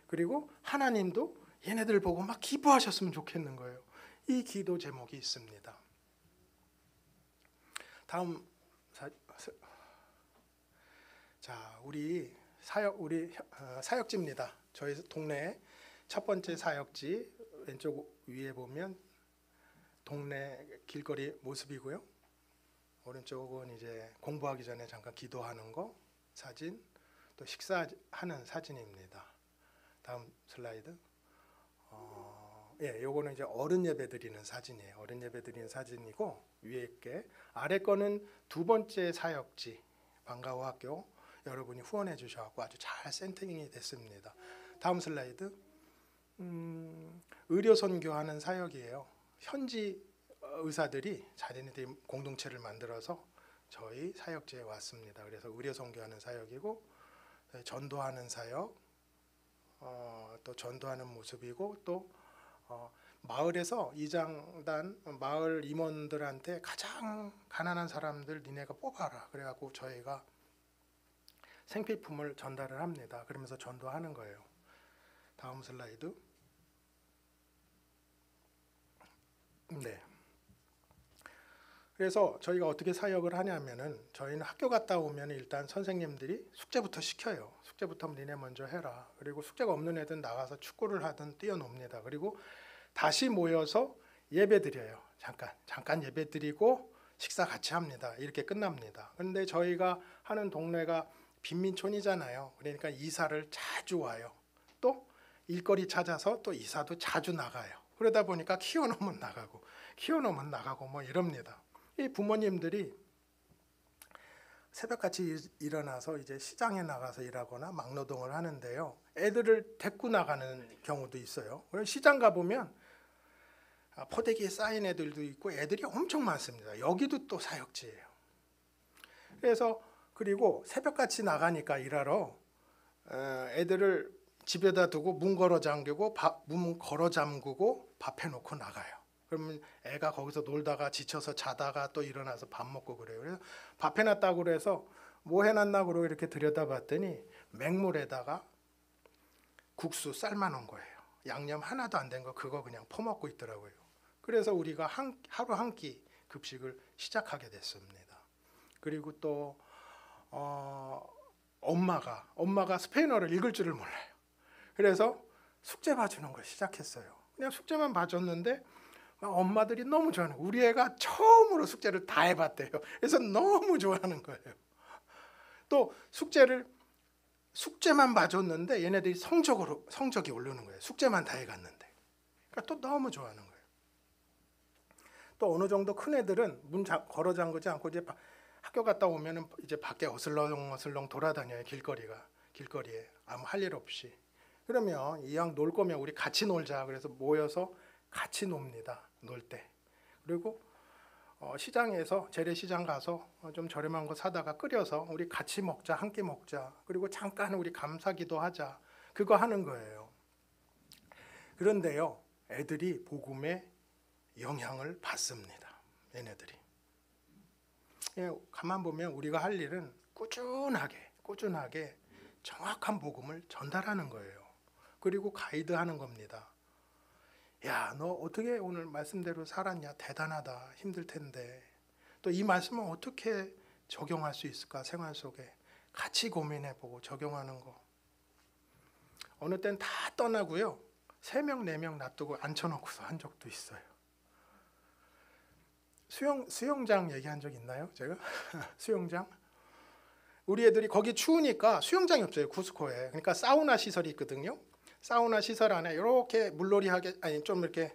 그리고 하나님도 얘네들 보고 막 기뻐하셨으면 좋겠는 거예요. 이 기도 제목이 있습니다. 다음 우리 사역지입니다. 저희 동네 첫 번째 사역지 왼쪽 위에 보면 동네 길거리 모습이고요. 오른쪽은 이제 공부하기 전에 잠깐 기도하는 거 사진, 또 식사하는 사진입니다. 다음 슬라이드. 요거는 이제 어른 예배 드리는 사진이에요. 어른 예배 드리는 사진이고, 위에 게 아래 거는 두 번째 사역지 방과후 학교 여러분이 후원해 주셔서 아주 잘 센팅이 됐습니다. 다음 슬라이드. 의료 선교하는 사역이에요. 현지 의사들이 자기네들이 공동체를 만들어서 저희 사역지에 왔습니다. 그래서 의료 선교하는 사역이고, 전도하는 사역, 또 전도하는 모습이고, 또 마을에서 이장단 마을 임원들한테 가장 가난한 사람들 니네가 뽑아라. 그래갖고 저희가 생필품을 전달을 합니다. 그러면서 전도하는 거예요. 다음 슬라이드. 네. 그래서 저희가 어떻게 사역을 하냐면은, 저희는 학교 갔다 오면 일단 선생님들이 숙제부터 시켜요. 숙제부터 니네 먼저 해라. 그리고 숙제가 없는 애들은 나가서 축구를 하든 뛰어놉니다. 그리고 다시 모여서 예배 드려요. 잠깐 예배 드리고 식사 같이 합니다. 이렇게 끝납니다. 그런데 저희가 하는 동네가 빈민촌이잖아요. 그러니까 이사를 자주 와요. 또 일거리 찾아서 또 이사도 자주 나가요. 그러다 보니까 키워놓으면 나가고 뭐 이럽니다. 이 부모님들이 새벽같이 일어나서 이제 시장에 나가서 일하거나 막노동을 하는데요. 애들을 데리고 나가는 경우도 있어요. 그래서 시장 가보면 포대기에 쌓인 애들도 있고 애들이 엄청 많습니다. 여기도 또 사역지예요. 그래서 그리고 새벽같이 나가니까 일하러 애들을 집에다 두고 문 걸어 잠그고 밥 해놓고 나가요. 그러면 애가 거기서 놀다가 지쳐서 자다가 또 일어나서 밥 먹고 그래요. 그래서 밥 해놨다고 그래서 뭐 해놨나 그러고 이렇게 들여다봤더니 맹물에다가 국수 삶아놓은 거예요. 양념 하나도 안 된 거 그거 그냥 퍼먹고 있더라고요. 그래서 우리가 하루 한 끼 급식을 시작하게 됐습니다. 그리고 또 엄마가 스페인어를 읽을 줄을 몰라요. 그래서 숙제 봐주는 걸 시작했어요. 그냥 숙제만 봐줬는데 엄마들이 너무 좋아하는 거예요. 우리 애가 처음으로 숙제를 다 해봤대요. 그래서 너무 좋아하는 거예요. 또 숙제만 봐줬는데 얘네들이 성적이 오르는 거예요. 숙제만 다 해갔는데. 그러니까 또 너무 좋아하는 거예요. 또 어느 정도 큰 애들은 문 걸어 잠그지 않고 이제 학교 갔다 오면은 이제 밖에 어슬렁어슬렁 돌아다녀요. 길거리에 아무 할 일 없이. 그러면 이왕 놀 거면 우리 같이 놀자. 그래서 모여서 같이 놉니다. 놀 때. 그리고 시장에서 재래시장 가서 좀 저렴한 거 사다가 끓여서 우리 같이 먹자. 함께 먹자. 그리고 잠깐 우리 감사기도 하자. 그거 하는 거예요. 그런데요. 애들이 복음의 영향을 받습니다. 얘네들이. 가만 보면 우리가 할 일은 꾸준하게 정확한 복음을 전달하는 거예요. 그리고 가이드하는 겁니다. 야, 너 어떻게 오늘 말씀대로 살았냐? 대단하다. 힘들 텐데. 또 이 말씀은 어떻게 적용할 수 있을까? 생활 속에 같이 고민해보고 적용하는 거. 어느 땐 다 떠나고요. 3명, 4명 놔두고 앉혀놓고서 한 적도 있어요. 수영장 얘기한 적 있나요? 제가? 수영장? 우리 애들이 거기 추우니까 수영장이 없어요. 쿠스코에. 그러니까 사우나 시설이 있거든요. 사우나 시설 안에 이렇게 물놀이하게 좀 이렇게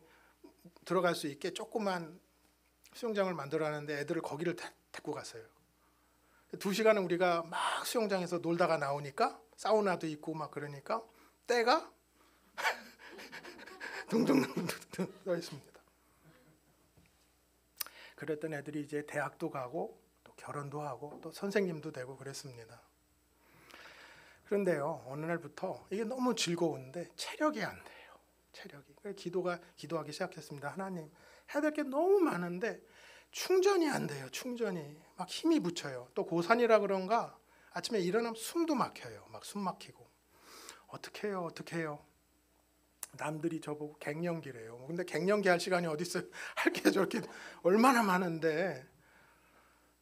들어갈 수 있게 조그만 수영장을 만들어놨는데 애들을 거기를 데리고 갔어요. 2시간은 우리가 막 수영장에서 놀다가 나오니까 사우나도 있고 막 그러니까 때가 둥둥둥둥 써 있습니다. 그랬던 애들이 이제 대학도 가고 또 결혼도 하고 또 선생님도 되고 그랬습니다. 그런데요, 어느 날부터 이게 너무 즐거운데 체력이 안 돼요. 체력이. 그래서 기도하기 시작했습니다. 하나님, 해야 될 게 너무 많은데 충전이 안 돼요. 충전이 막 힘이 붙여요. 또 고산이라 그런가 아침에 일어나면 숨도 막혀요. 막 숨 막히고 어떻게 해요? 어떻게 해요? 남들이 저보고 갱년기래요. 근데 갱년기 할 시간이 어디 있어요? 할 게 저렇게 얼마나 많은데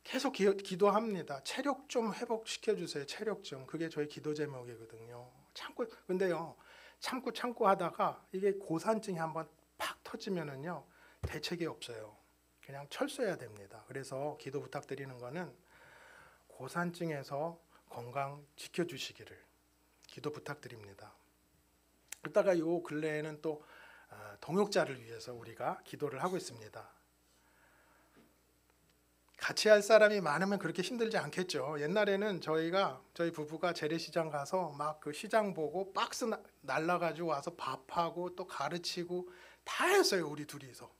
계속 기도합니다. 체력 좀 회복시켜 주세요. 체력 좀. 그게 저희 기도 제목이거든요. 근데요, 참고 하다가 이게 고산증이 한번 팍 터지면은요, 대책이 없어요. 그냥 철수해야 됩니다. 그래서 기도 부탁드리는 거는 고산증에서 건강 지켜주시기를 기도 부탁드립니다. 그러다가 요 근래에는 또 동역자를 위해서 우리가 기도를 하고 있습니다. 같이 할 사람이 많으면 그렇게 힘들지 않겠죠. 옛날에는 저희 부부가 재래시장 가서 막 그 시장 보고 박스 날라가지고 와서 밥하고 또 가르치고 다 했어요. 우리 둘이서.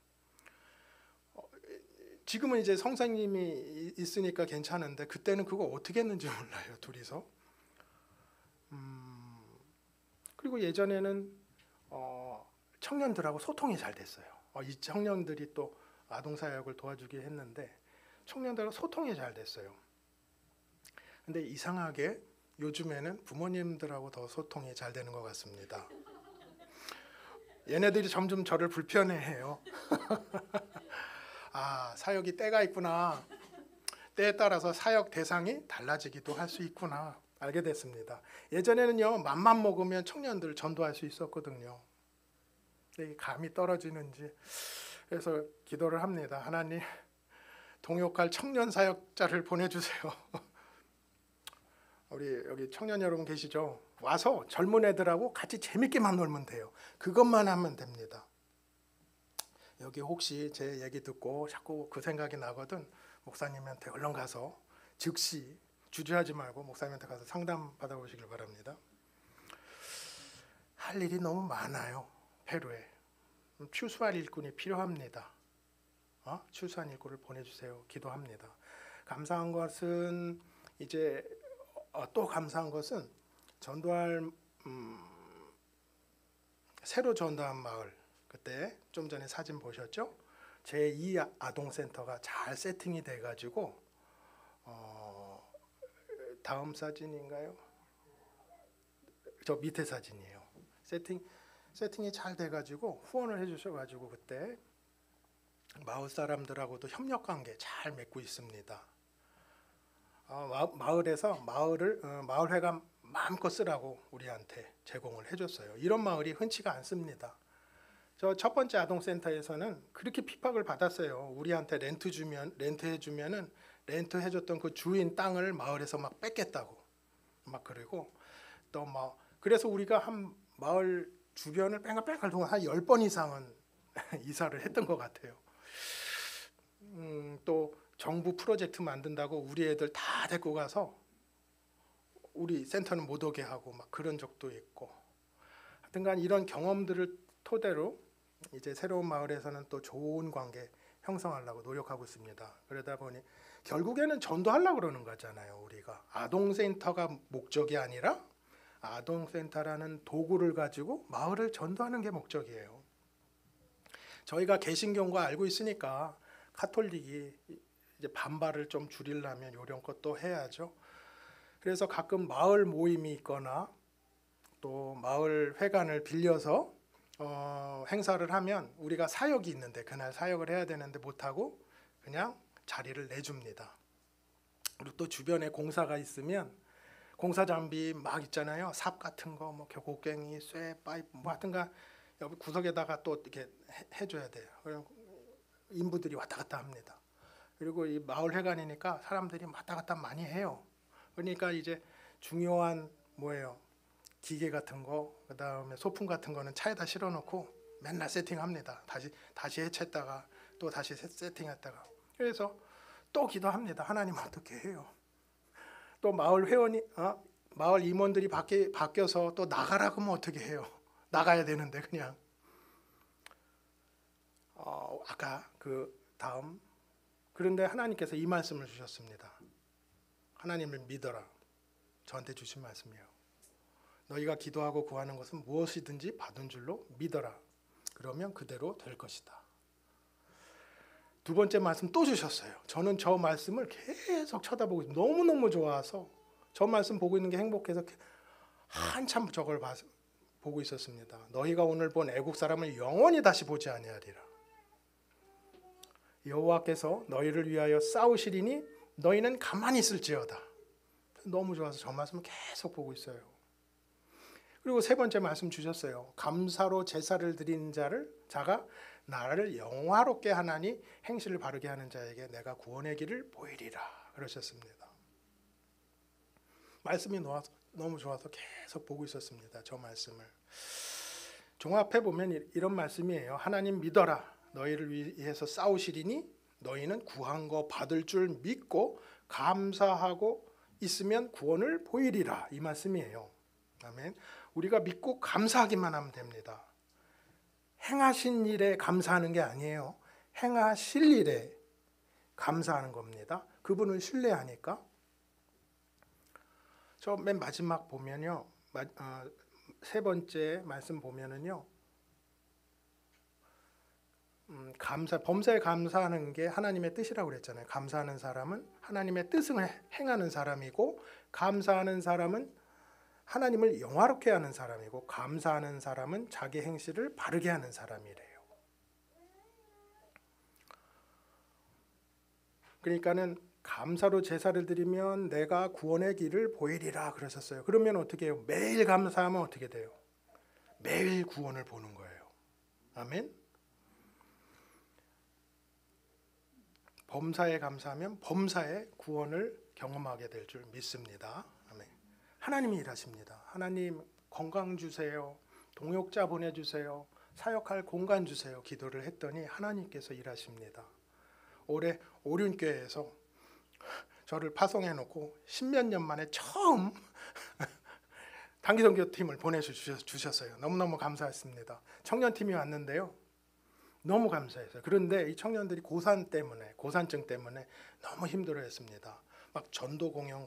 지금은 이제 성사님이 있으니까 괜찮은데 그때는 그거 어떻게 했는지 몰라요. 둘이서. 그리고 예전에는 청년들하고 소통이 잘 됐어요. 이 청년들이 또 아동사역을 도와주게 했는데 청년들하고 소통이 잘 됐어요. 근데 이상하게 요즘에는 부모님들하고 더 소통이 잘 되는 것 같습니다. 얘네들이 점점 저를 불편해해요. 아, 사역이 때가 있구나. 때에 따라서 사역 대상이 달라지기도 할 수 있구나 알게 됐습니다. 예전에는요, 맘만 먹으면 청년들 전도할 수 있었거든요. 근데 감이 떨어지는지 그래서 기도를 합니다. 하나님, 동역할 청년 사역자를 보내주세요. 우리 여기 청년 여러분 계시죠? 와서 젊은 애들하고 같이 재밌게만 놀면 돼요. 그것만 하면 됩니다. 여기 혹시 제 얘기 듣고 자꾸 그 생각이 나거든 목사님한테 얼른 가서 즉시 주저하지 말고 목사님한테 가서 상담 받아보시길 바랍니다. 할 일이 너무 많아요. 페루에. 추수할 일꾼이 필요합니다. 추수한 일꾼을 보내주세요. 기도합니다. 감사한 것은 이제 또 감사한 것은 전도할 새로 전도한 마을, 그때 좀 전에 사진 보셨죠? 제2 아동센터가 잘 세팅이 돼가지고 다음 사진인가요? 저 밑에 사진이에요. 세팅이 잘 돼가지고 후원을 해주셔가지고 그때 마을 사람들하고도 협력 관계 잘 맺고 있습니다. 마을에서 마을회관 마음껏 쓰라고 우리한테 제공을 해줬어요. 이런 마을이 흔치가 않습니다. 저 첫 번째 아동센터에서는 그렇게 핍박을 받았어요. 우리한테 렌트해주면은 렌트해줬던 그 주인 땅을 마을에서 막 뺏겠다고 막 그러고 또 그래서 우리가 한 마을 주변을 뺑글뺑글 동안 한 10번 이상은 이사를 했던 것 같아요. 또 정부 프로젝트 만든다고 우리 애들 다 데리고 가서 우리 센터는 못 오게 하고 막 그런 적도 있고, 하여튼간 이런 경험들을 토대로 이제 새로운 마을에서는 또 좋은 관계 형성하려고 노력하고 있습니다. 그러다 보니 결국에는 전도하려고 그러는 거잖아요. 우리가 아동센터가 목적이 아니라 아동센터라는 도구를 가지고 마을을 전도하는 게 목적이에요. 저희가 개신교가 알고 있으니까 카톨릭이 이제 반발을 좀 줄이려면 이런 것도 해야죠. 그래서 가끔 마을 모임이 있거나 또 마을 회관을 빌려서 행사를 하면 우리가 사역이 있는데 그날 사역을 해야 되는데 못하고 그냥 자리를 내줍니다. 그리고 또 주변에 공사가 있으면 공사 장비 막 있잖아요. 삽 같은 거, 뭐 곡괭이, 쇠, 파이프, 뭐 하여튼간 여기 구석에다가 또 이렇게 해줘야 돼요. 그럼 인부들이 왔다 갔다 합니다. 그리고 이 마을 회관이니까 사람들이 왔다 갔다 많이 해요. 그러니까 이제 중요한 기계 같은 거, 그다음에 소품 같은 거는 차에다 실어놓고 맨날 세팅합니다. 다시 해쳤다가 또 다시 세팅했다가. 그래서 또 기도합니다. 하나님 어떻게 해요? 또 마을 마을 임원들이 바뀌어서 또 나가라고 하면 어떻게 해요? 나가야 되는데 그냥. 아까 그 다음, 그런데 하나님께서 이 말씀을 주셨습니다. 하나님을 믿어라. 저한테 주신 말씀이에요. 너희가 기도하고 구하는 것은 무엇이든지 받은 줄로 믿어라. 그러면 그대로 될 것이다. 두 번째 말씀 또 주셨어요. 저는 저 말씀을 계속 쳐다보고 너무너무 좋아서 저 말씀 보고 있는 게 행복해서 한참 저걸 보고 있었습니다. 너희가 오늘 본 애국 사람을 영원히 다시 보지 아니하리라. 여호와께서 너희를 위하여 싸우시리니 너희는 가만히 있을지어다. 너무 좋아서 저 말씀을 계속 보고 있어요. 그리고 세 번째 말씀 주셨어요. 감사로 제사를 드리는 자가 나를 영화롭게 하나니 행실을 바르게 하는 자에게 내가 구원의 길을 보이리라 그러셨습니다. 말씀이 너무 좋아서 계속 보고 있었습니다. 저 말씀을 종합해 보면 이런 말씀이에요. 하나님 믿어라. 너희를 위해서 싸우시리니 너희는 구한 거 받을 줄 믿고 감사하고 있으면 구원을 보이리라. 이 말씀이에요. 아멘. 우리가 믿고 감사하기만 하면 됩니다. 행하신 일에 감사하는 게 아니에요. 행하실 일에 감사하는 겁니다. 그분을 신뢰하니까. 저 맨 마지막 보면요. 세 번째 말씀 보면은요. 범사에 감사하는 게 하나님의 뜻이라고 그랬잖아요. 감사하는 사람은 하나님의 뜻을 행하는 사람이고, 감사하는 사람은 하나님을 영화롭게 하는 사람이고, 감사하는 사람은 자기 행실을 바르게 하는 사람이래요. 그러니까는 감사로 제사를 드리면 내가 구원의 길을 보이리라 그러셨어요. 그러면 어떻게 해요? 매일 감사하면 어떻게 돼요? 매일 구원을 보는 거예요. 아멘. 범사에 감사하면 범사의 구원을 경험하게 될 줄 믿습니다. 아멘. 하나님이 일하십니다. 하나님 건강 주세요. 동역자 보내주세요. 사역할 공간 주세요. 기도를 했더니 하나님께서 일하십니다. 올해 오륜교회에서 저를 파송해 놓고 10몇 년 만에 처음 단기선교팀을 보내주셨어요. 너무너무 감사했습니다. 청년팀이 왔는데요. 너무 감사했어요. 그런데 이 청년들이 고산증 때문에 너무 힘들어했습니다. 막 전도 공연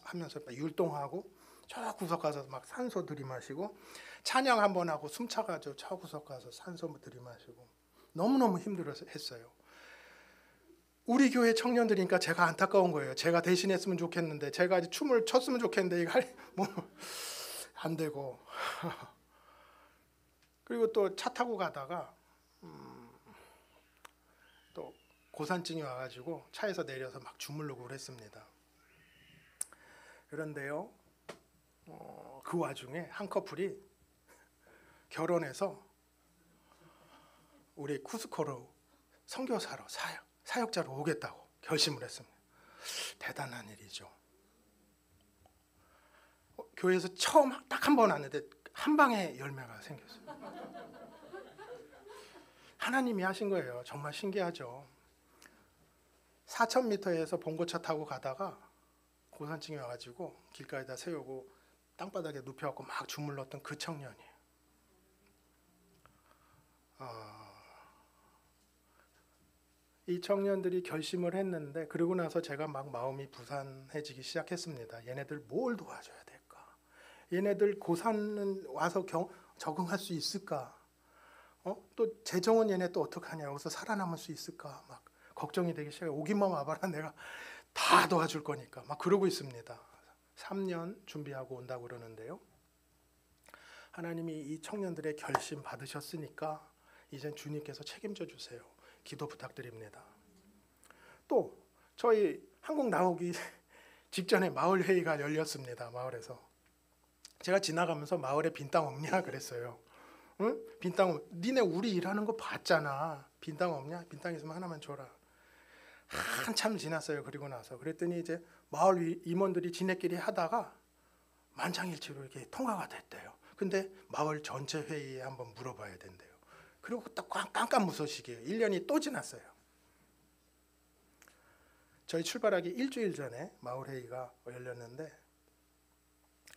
하면서 율동하고 저 구석 가서 막 산소 들이마시고 찬양 한번 하고 숨차가지고 저 구석 가서 산소 들이마시고 너무너무 힘들어했어요. 우리 교회 청년들이니까 제가 안타까운 거예요. 제가 대신했으면 좋겠는데, 제가 춤을 췄으면 좋겠는데 이거 뭐 안 되고. 그리고 또 차 타고 가다가 또 고산증이 와가지고 차에서 내려서 막 주무르고 그랬습니다. 그런데요, 그 와중에 한 커플이 결혼해서 우리 쿠스코로 선교사로 사역자로 오겠다고 결심을 했습니다. 대단한 일이죠. 교회에서 처음 딱 한 번 왔는데 한 방에 열매가 생겼어요. 하나님이 하신 거예요. 정말 신기하죠. 4,000m에서 봉고차 타고 가다가 고산증이 와가지고 길가에다 세우고 땅바닥에 눕혀갖고 막 주물렀던 그 청년이에요. 이 청년들이 결심을 했는데, 그러고 나서 제가 막 마음이 부산해지기 시작했습니다. 얘네들 뭘 도와줘야 될까? 얘네들 고산은 와서 적응할 수 있을까? 또 재정은 얘네 또 어떡하냐? 여기서 살아남을 수 있을까? 막 걱정이 되기 시작해요. 오기만 와봐라. 내가 다 도와줄 거니까. 막 그러고 있습니다. 3년 준비하고 온다고 그러는데요. 하나님이 이 청년들의 결심 받으셨으니까 이젠 주님께서 책임져 주세요. 기도 부탁드립니다. 또 저희 한국 나오기 직전에 마을 회의가 열렸습니다. 마을에서 제가 지나가면서 마을에 빈 땅 없냐 그랬어요. 응? 빈 땅 니네 우리 일하는 거 봤잖아. 빈 땅 없냐? 빈 땅 있으면 하나만 줘라. 한참 지났어요. 그리고 나서 그랬더니 이제 마을 임원들이 지네끼리 하다가 만장일치로 이렇게 통과가 됐대요. 근데 마을 전체 회의에 한번 물어봐야 된대요. 그리고 딱 깜깜무소식이에요. 1년이 또 지났어요. 저희 출발하기 일주일 전에 마을 회의가 열렸는데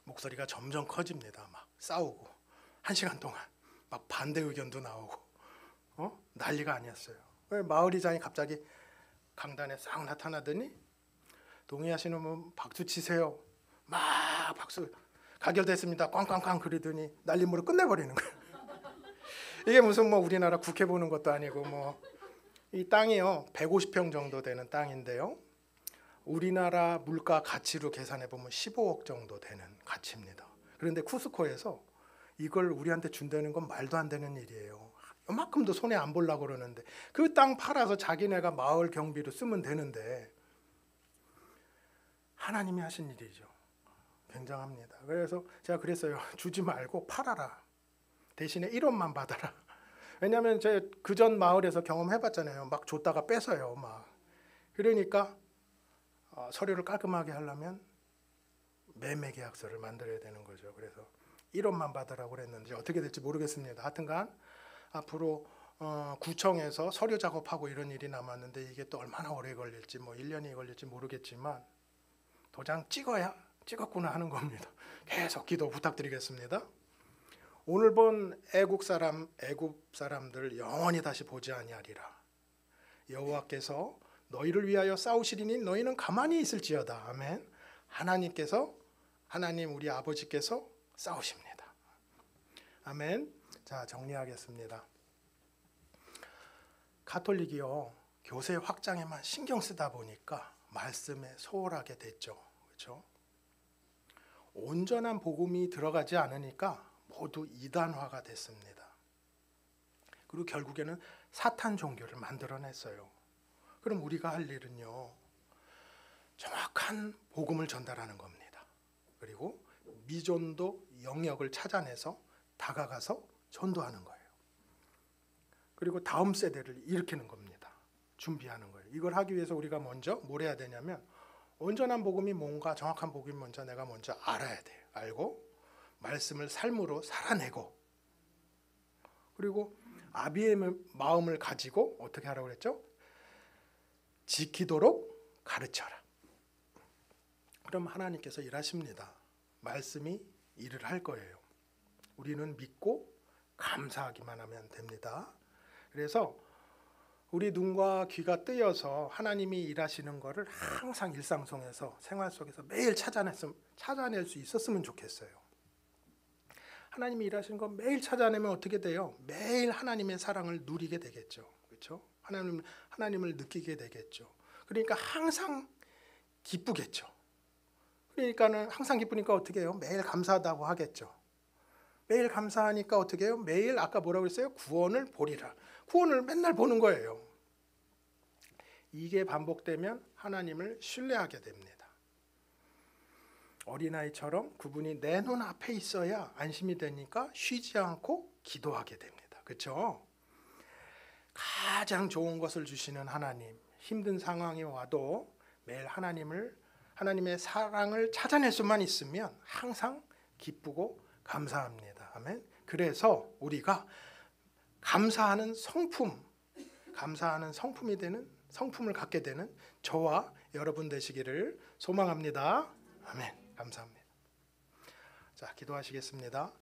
목소리가 점점 커집니다. 막 싸우고 1시간 동안 막 반대 의견도 나오고 난리가 아니었어요. 왜 마을이장이 갑자기 강단에 싹 나타나더니 동의하시는 분 박수 치세요. 막 박수 가결됐습니다. 꽝꽝꽝 그러더니 날림으로 끝내버리는 거예요. 이게 무슨 뭐 우리나라 국회 보는 것도 아니고 뭐 이 땅이요 150평 정도 되는 땅인데요. 우리나라 물가 가치로 계산해 보면 15억 정도 되는 가치입니다. 그런데 쿠스코에서 이걸 우리한테 준다는 건 말도 안 되는 일이에요. 이만큼도 손해 안 보려고 그러는데 그 땅 팔아서 자기네가 마을 경비로 쓰면 되는데 하나님이 하신 일이죠. 굉장합니다. 그래서 제가 그랬어요. 주지 말고 팔아라. 대신에 1원만 받아라. 왜냐하면 제가 그전 마을에서 경험해봤잖아요. 막 줬다가 뺏어요. 막 그러니까 서류를 깔끔하게 하려면 매매 계약서를 만들어야 되는 거죠. 그래서 1원만 받으라고 그랬는데 어떻게 될지 모르겠습니다. 하여튼간 앞으로 구청에서 서류 작업하고 이런 일이 남았는데 이게 또 얼마나 오래 걸릴지 뭐 1년이 걸릴지 모르겠지만 도장 찍었구나 하는 겁니다. 계속 기도 부탁드리겠습니다. 오늘 본 애굽 사람들 영원히 다시 보지 아니하리라. 여호와께서 너희를 위하여 싸우시리니 너희는 가만히 있을지어다. 아멘. 하나님 우리 아버지께서 싸우십니다. 아멘. 자, 정리하겠습니다. 가톨릭이요 교세 확장에만 신경 쓰다 보니까 말씀에 소홀하게 됐죠. 그렇죠? 온전한 복음이 들어가지 않으니까 모두 이단화가 됐습니다. 그리고 결국에는 사탄 종교를 만들어냈어요. 그럼 우리가 할 일은요 정확한 복음을 전달하는 겁니다. 그리고 미전도 영역을 찾아내서 다가가서 전도하는 거예요. 그리고 다음 세대를 일으키는 겁니다. 준비하는 거예요. 이걸 하기 위해서 우리가 먼저 뭘 해야 되냐면 온전한 복음이 뭔가 정확한 복음이 뭔지 내가 먼저 알아야 돼요. 알고 말씀을 삶으로 살아내고 그리고 아비의 마음을 가지고 어떻게 하라고 그랬죠? 지키도록 가르쳐라. 그럼 하나님께서 일하십니다. 말씀이 일을 할 거예요. 우리는 믿고 감사하기만 하면 됩니다. 그래서 우리 눈과 귀가 뜨여서 하나님이 일하시는 것을 항상 일상 속에서 생활 속에서 매일 찾아낼 수 있었으면 좋겠어요. 하나님이 일하시는 거 매일 찾아내면 어떻게 돼요? 매일 하나님의 사랑을 누리게 되겠죠. 그렇죠? 하나님을 느끼게 되겠죠. 그러니까 항상 기쁘겠죠. 그러니까는 항상 기쁘니까 어떻게 해요? 매일 감사하다고 하겠죠. 매일 감사하니까 어떻게 해요? 매일 아까 뭐라고 했어요? 구원을 보리라. 구원을 맨날 보는 거예요. 이게 반복되면 하나님을 신뢰하게 됩니다. 어린아이처럼 그분이 내 눈앞에 있어야 안심이 되니까 쉬지 않고 기도하게 됩니다. 그렇죠? 가장 좋은 것을 주시는 하나님, 힘든 상황이 와도 매일 하나님의 사랑을 찾아낼 수만 있으면 항상 기쁘고 감사합니다. 아멘. 그래서 우리가 감사하는 성품을 갖게 되는 저와 여러분 되시기를 소망합니다. 아멘. 감사합니다. 자, 기도하시겠습니다.